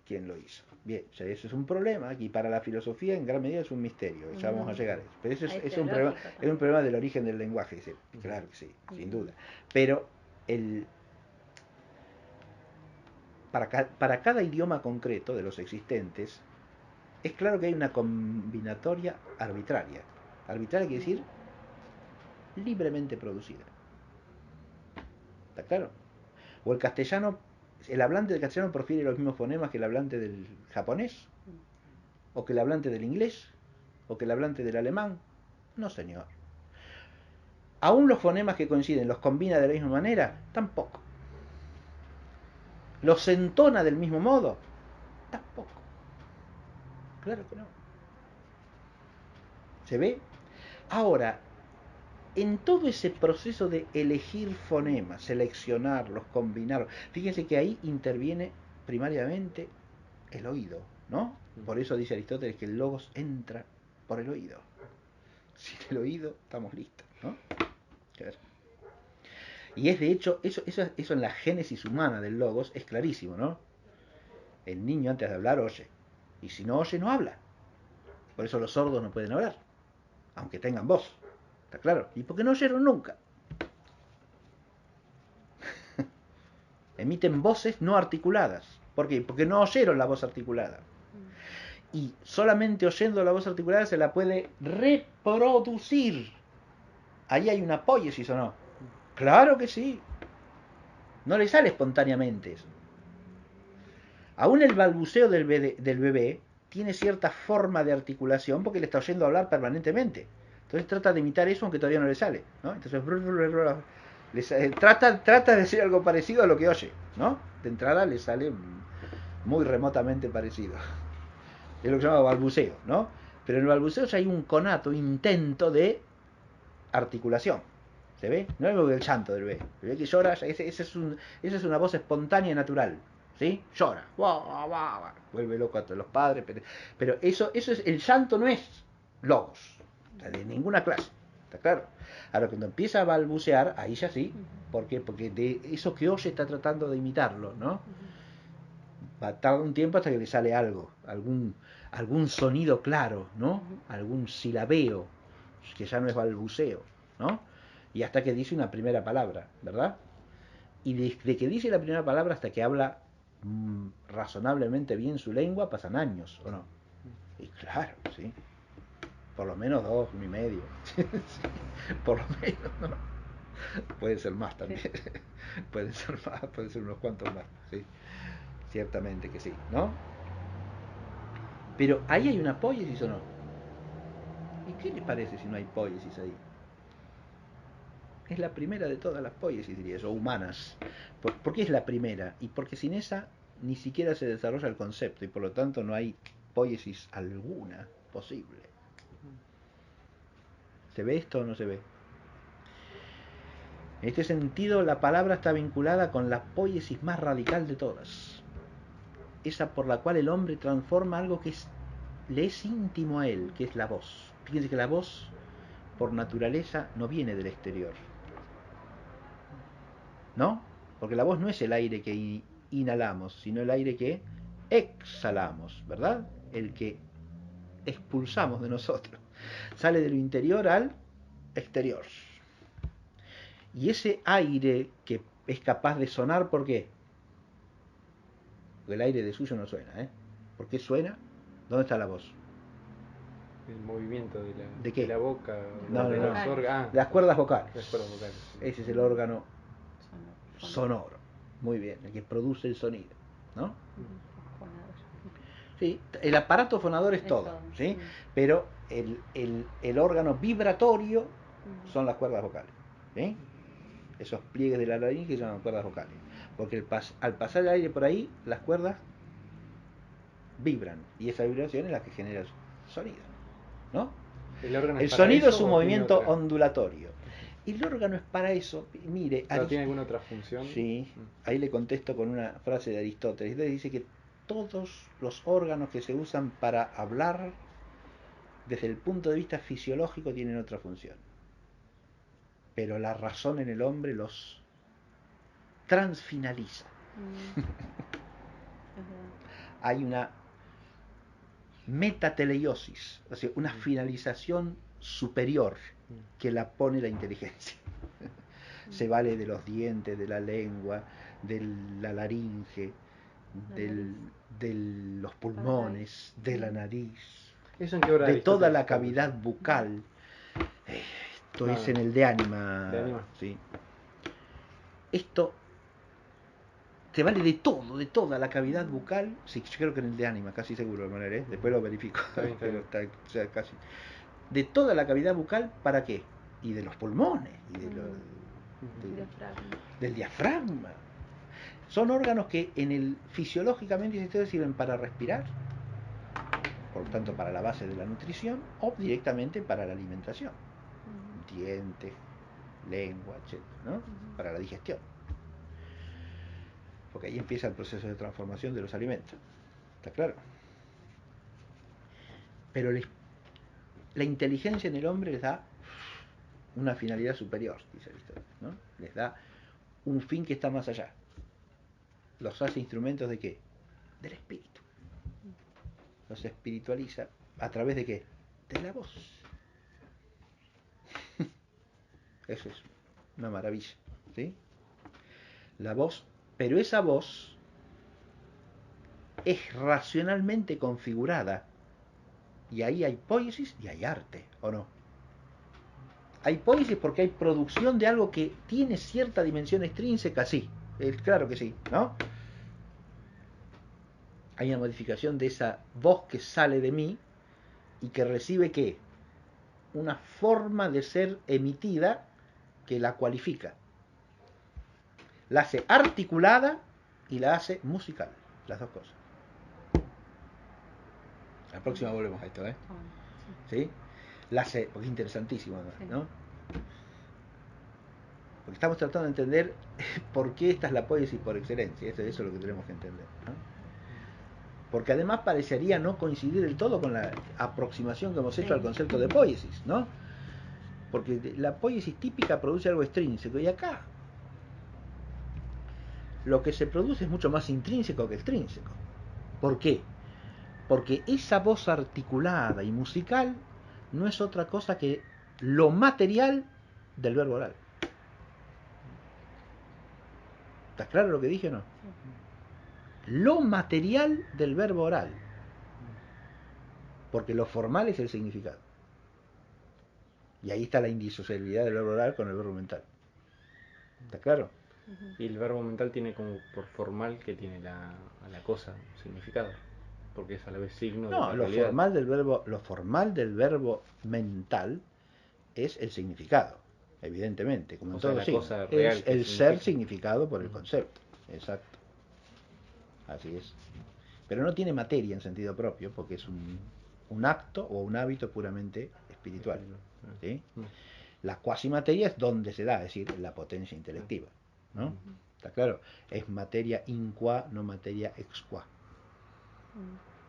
¿Quién lo hizo? Bien, ya eso es un problema. Y para la filosofía, en gran medida, es un misterio. Ya vamos a llegar a eso. Pero eso es un problema del origen del lenguaje. Claro que sí, sin duda. Pero el, para cada idioma concreto de los existentes, es claro que hay una combinatoria arbitraria. Arbitraria quiere decir libremente producida. ¿Está claro? O el castellano, el hablante del castellano profiere los mismos fonemas que el hablante del japonés, o que el hablante del inglés, o que el hablante del alemán. No, señor. Aún los fonemas que coinciden, ¿los combina de la misma manera? Tampoco. ¿Los entona del mismo modo? Tampoco. Claro que no. ¿Se ve? Ahora, en todo ese proceso de elegir fonemas, seleccionarlos, combinarlos, fíjense que ahí interviene primariamente el oído, ¿no? Por eso dice Aristóteles que el logos entra por el oído. Sin el oído estamos listos, ¿no? Claro. Y es de hecho, eso en la génesis humana del logos es clarísimo, ¿no? El niño antes de hablar oye, y si no oye no habla. Por eso los sordos no pueden hablar, aunque tengan voz. ¿Está claro? ¿Y por qué no oyeron nunca? Emiten voces no articuladas. ¿Por qué? Porque no oyeron la voz articulada. Y solamente oyendo la voz articulada se la puede reproducir. Ahí hay una poiesis, ¿o no? Claro que sí. No le sale espontáneamente eso. Aún el balbuceo del bebé tiene cierta forma de articulación porque le está oyendo hablar permanentemente. Entonces trata de imitar eso aunque todavía no le sale, ¿no? Entonces trata de decir algo parecido a lo que oye, ¿no? De entrada le sale muy remotamente parecido. Es lo que se llama balbuceo, ¿no? Pero en el balbuceo ya hay un conato, intento de articulación. ¿Se ve? No es lo del llanto del bebé. El bebé que llora, esa es una voz espontánea y natural. ¿Sí? Llora. Vuelve loco a todos los padres. Pero eso es, el llanto no es logos. De ninguna clase. ¿Está claro? Ahora cuando empieza a balbucear, ahí ya sí. ¿Por qué? Porque de eso que oye está tratando de imitarlo, ¿no? Va a tardar un tiempo hasta que le sale algo. Algún sonido claro, ¿no? Algún silabeo. Que ya no es balbuceo, ¿no? Y hasta que dice una primera palabra, ¿verdad? Y desde que dice la primera palabra hasta que habla razonablemente bien su lengua pasan años, ¿o no? Y claro, sí. Por lo menos 2 y medio. Sí, por lo menos, ¿no? Puede ser más también. Sí. Puede ser más, puede ser unos cuantos más, sí. Ciertamente que sí, ¿no? Pero ahí hay una poiesis, ¿o no? ¿Y qué le parece si no hay poiesis ahí? Es la primera de todas las poiesis, diría yo, humanas. ¿Por qué es la primera? Y porque sin esa ni siquiera se desarrolla el concepto y por lo tanto no hay poiesis alguna posible. ¿Se ve esto o no se ve? En este sentido, la palabra está vinculada con la poiesis más radical de todas. Esa por la cual el hombre transforma algo que le es íntimo a él, que es la voz. Fíjense que la voz, por naturaleza, no viene del exterior. ¿No? Porque la voz no es el aire que inhalamos, sino el aire que exhalamos, ¿verdad? El que expulsamos de nosotros. Sale de lo interior al exterior. Y ese aire que es capaz de sonar, ¿por qué? Porque el aire de suyo no suena, ¿eh? ¿Por qué suena? ¿Dónde está la voz? El movimiento ¿De qué? De la boca, no. Las cuerdas vocales. Las cuerdas vocales. Ese es el órgano sonoro. Muy bien, el que produce el sonido, ¿no? Sí, el aparato fonador es todo, ¿sí? Pero el órgano vibratorio son las cuerdas vocales, ¿sí? Esos pliegues de la laringe que se llaman cuerdas vocales. Porque al pasar el aire por ahí, las cuerdas vibran. Y esa vibración es la que genera el sonido, ¿no? El sonido es un movimiento ondulatorio. Y el órgano es para eso. Mire, ¿tiene alguna otra función? Sí, ahí le contesto con una frase de Aristóteles. Aristóteles dice que todos los órganos que se usan para hablar, desde el punto de vista fisiológico, tienen otra función. Pero la razón en el hombre los transfinaliza. Hay una metateleiosis, o sea, una finalización superior que la pone la inteligencia. Se vale de los dientes, de la lengua, de la laringe, de los pulmones, de la nariz, ¿Eso en qué obra de toda Aristóteles la está cavidad presente? bucal. Esto No, es no. en el de ánima. De ánima. ¿Sí? Esto te vale de todo, de toda la cavidad bucal. Sí, yo creo que en el de ánima, casi seguro de manera, ¿eh? Después lo verifico. Está bien, está Pero bien. o sea, casi. De toda la cavidad bucal, ¿para qué? Y de los pulmones, y Diafragma. del diafragma. Son órganos que fisiológicamente sirven para respirar, por lo tanto para la base de la nutrición, o directamente para la alimentación. Dientes, lengua, etc., ¿no? Para la digestión. Porque ahí empieza el proceso de transformación de los alimentos. ¿Está claro? Pero la inteligencia en el hombre les da una finalidad superior, dice Aristóteles, ¿no? Les da un fin que está más allá. Los hace instrumentos ¿de qué? Del espíritu. Los espiritualiza a través de qué? De la voz. Eso es una maravilla, ¿sí? La voz, pero esa voz es racionalmente configurada. Y ahí hay poiesis y hay arte, ¿o no? Hay poiesis porque hay producción de algo que tiene cierta dimensión extrínseca, sí. Claro que sí, ¿no? Hay una modificación de esa voz que sale de mí y que recibe ¿qué? Una forma de ser emitida que la cualifica. La hace articulada y la hace musical. Las dos cosas. La próxima volvemos a esto, ¿eh? ¿Sí? La hace, porque es interesantísimo, ¿no? Porque estamos tratando de entender por qué esta es la poiesis por excelencia. Eso es lo que tenemos que entender, ¿no? Porque además parecería no coincidir del todo con la aproximación que hemos hecho al concepto de poiesis, ¿no? Porque la poiesis típica produce algo extrínseco y acá lo que se produce es mucho más intrínseco que extrínseco. ¿Por qué? Porque esa voz articulada y musical no es otra cosa que lo material del verbo oral. ¿Está claro lo que dije o no? Lo material del verbo oral. Porque lo formal es el significado. Y ahí está la indisociabilidad del verbo oral con el verbo mental. ¿Está claro? Y el verbo mental tiene como por formal que tiene la cosa significado, porque es a la vez signo de No, otra lo realidad. formal del verbo mental es el significado, evidentemente, como O en sea, todo la signo. cosa Es real que el significa. ser significado por el concepto. Exacto. Así es. Pero no tiene materia en sentido propio, porque es un acto o un hábito puramente espiritual. ¿Sí? La cuasimateria es donde se da, es decir, la potencia intelectiva, ¿no? ¿Está claro? Es materia in qua, no materia ex qua.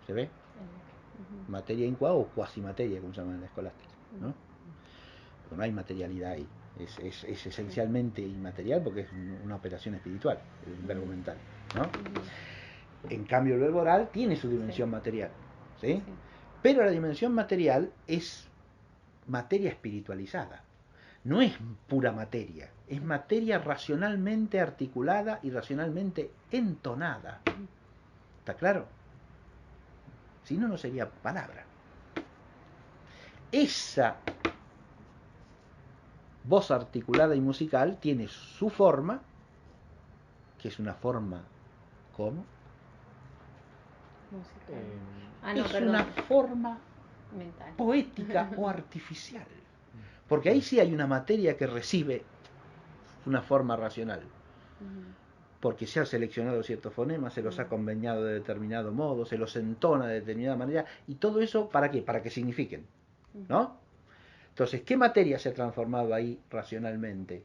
¿Se ve? Materia in qua o cuasimateria, como se llama en la escolástica, ¿no? Porque no hay materialidad ahí. Es esencialmente inmaterial porque es una operación espiritual, el verbo mental, ¿no? En cambio, el verbo oral tiene su dimensión material, ¿sí? Pero la dimensión material es materia espiritualizada. No es pura materia, es materia racionalmente articulada y racionalmente entonada. ¿Está claro? Si no, no sería palabra. Esa voz articulada y musical tiene su forma, que es una forma, ¿cómo? Es una forma mental, poética o artificial. Porque ahí sí hay una materia que recibe una forma racional. Porque se ha seleccionado ciertos fonemas, se los ha conveniado de determinado modo, se los entona de determinada manera, y todo eso ¿para qué? Para que signifiquen, ¿no? Entonces, ¿qué materia se ha transformado ahí racionalmente?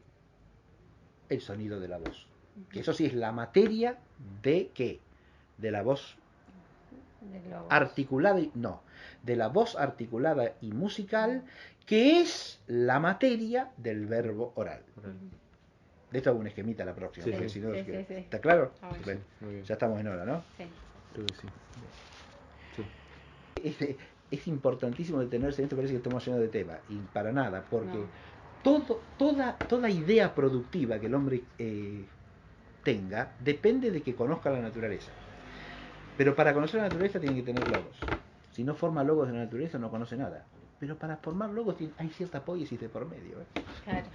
El sonido de la voz. Que eso sí es la materia de ¿qué? De la voz articulada y no, de la voz articulada y musical, que es la materia del verbo oral. De esto hago un esquemita la próxima, Sí, porque sí. si no, Sí. ¿está claro? Sí, Bueno, muy bien. ya estamos en hora, ¿no? Sí. Creo que sí. Sí. Es importantísimo detenerse en esto, parece que estamos llenos de tema, y para nada, porque toda idea productiva que el hombre tenga depende de que conozca la naturaleza. Pero para conocer la naturaleza tiene que tener logos. Si no forma logos de la naturaleza no conoce nada. Pero para formar logos hay cierta poiesis de por medio. Claro.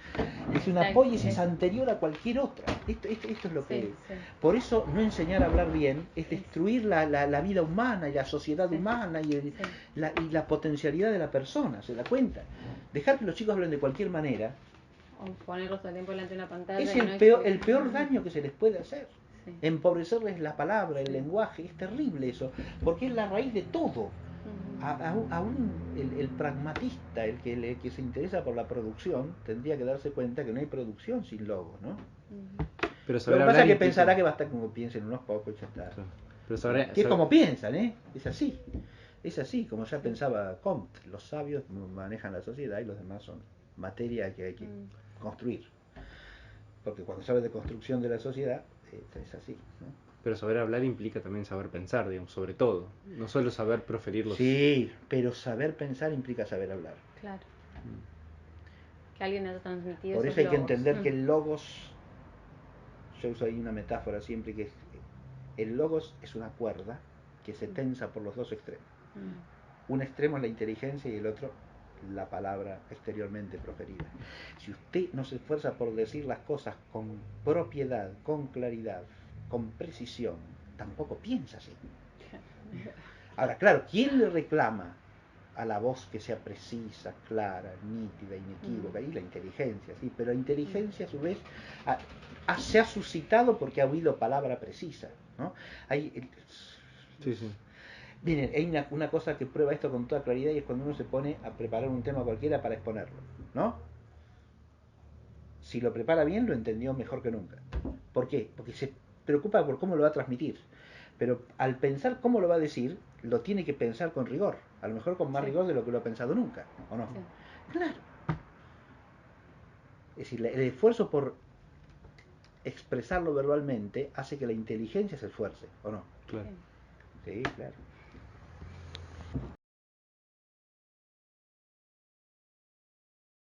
Es una poiesis anterior a cualquier otra. Esto es lo que... Sí. Por eso no enseñar a hablar bien es destruir la vida humana y la sociedad humana y la potencialidad de la persona. ¿Se da cuenta? Dejar que los chicos hablen de cualquier manera O ponerlos todo el tiempo delante de una pantalla. es el peor daño que se les puede hacer. Sí. Empobrecerles la palabra, el lenguaje, es terrible eso, porque es la raíz de todo. Aún el pragmatista, el que se interesa por la producción, tendría que darse cuenta que no hay producción sin logos, ¿no? Pero lo que pasa es que pensará que basta como piensen unos pocos y ya está. Claro. Pero que es como piensan, ¿eh? Es así. Es así, como ya pensaba Comte. Los sabios manejan la sociedad y los demás son materia que hay que construir. Porque cuando sabes de construcción de la sociedad, es así, ¿no? Pero saber hablar implica también saber pensar, digamos, sobre todo. No solo saber proferir los... Sí, pero saber pensar implica saber hablar. Claro. Que alguien haya transmitido. Por eso hay que entender que el logos, yo uso ahí una metáfora siempre, que el logos es una cuerda que se tensa por los dos extremos. Un extremo es la inteligencia y el otro la palabra exteriormente proferida. Si usted no se esfuerza por decir las cosas con propiedad, con claridad, con precisión, tampoco piensa así. Ahora, claro, ¿quién le reclama a la voz que sea precisa, clara, nítida, inequívoca? Y la inteligencia, sí, pero la inteligencia a su vez se ha suscitado porque ha habido palabra precisa, ¿no? Sí. Miren, hay una cosa que prueba esto con toda claridad y es cuando uno se pone a preparar un tema cualquiera para exponerlo, ¿no? Si lo prepara bien, lo entendió mejor que nunca. ¿Por qué? Porque se preocupa por cómo lo va a transmitir. Pero al pensar cómo lo va a decir, lo tiene que pensar con rigor. A lo mejor con más rigor de lo que lo ha pensado nunca, ¿o no? Sí. Claro. Es decir, el esfuerzo por expresarlo verbalmente hace que la inteligencia se esfuerce, ¿o no? Claro. Sí, claro.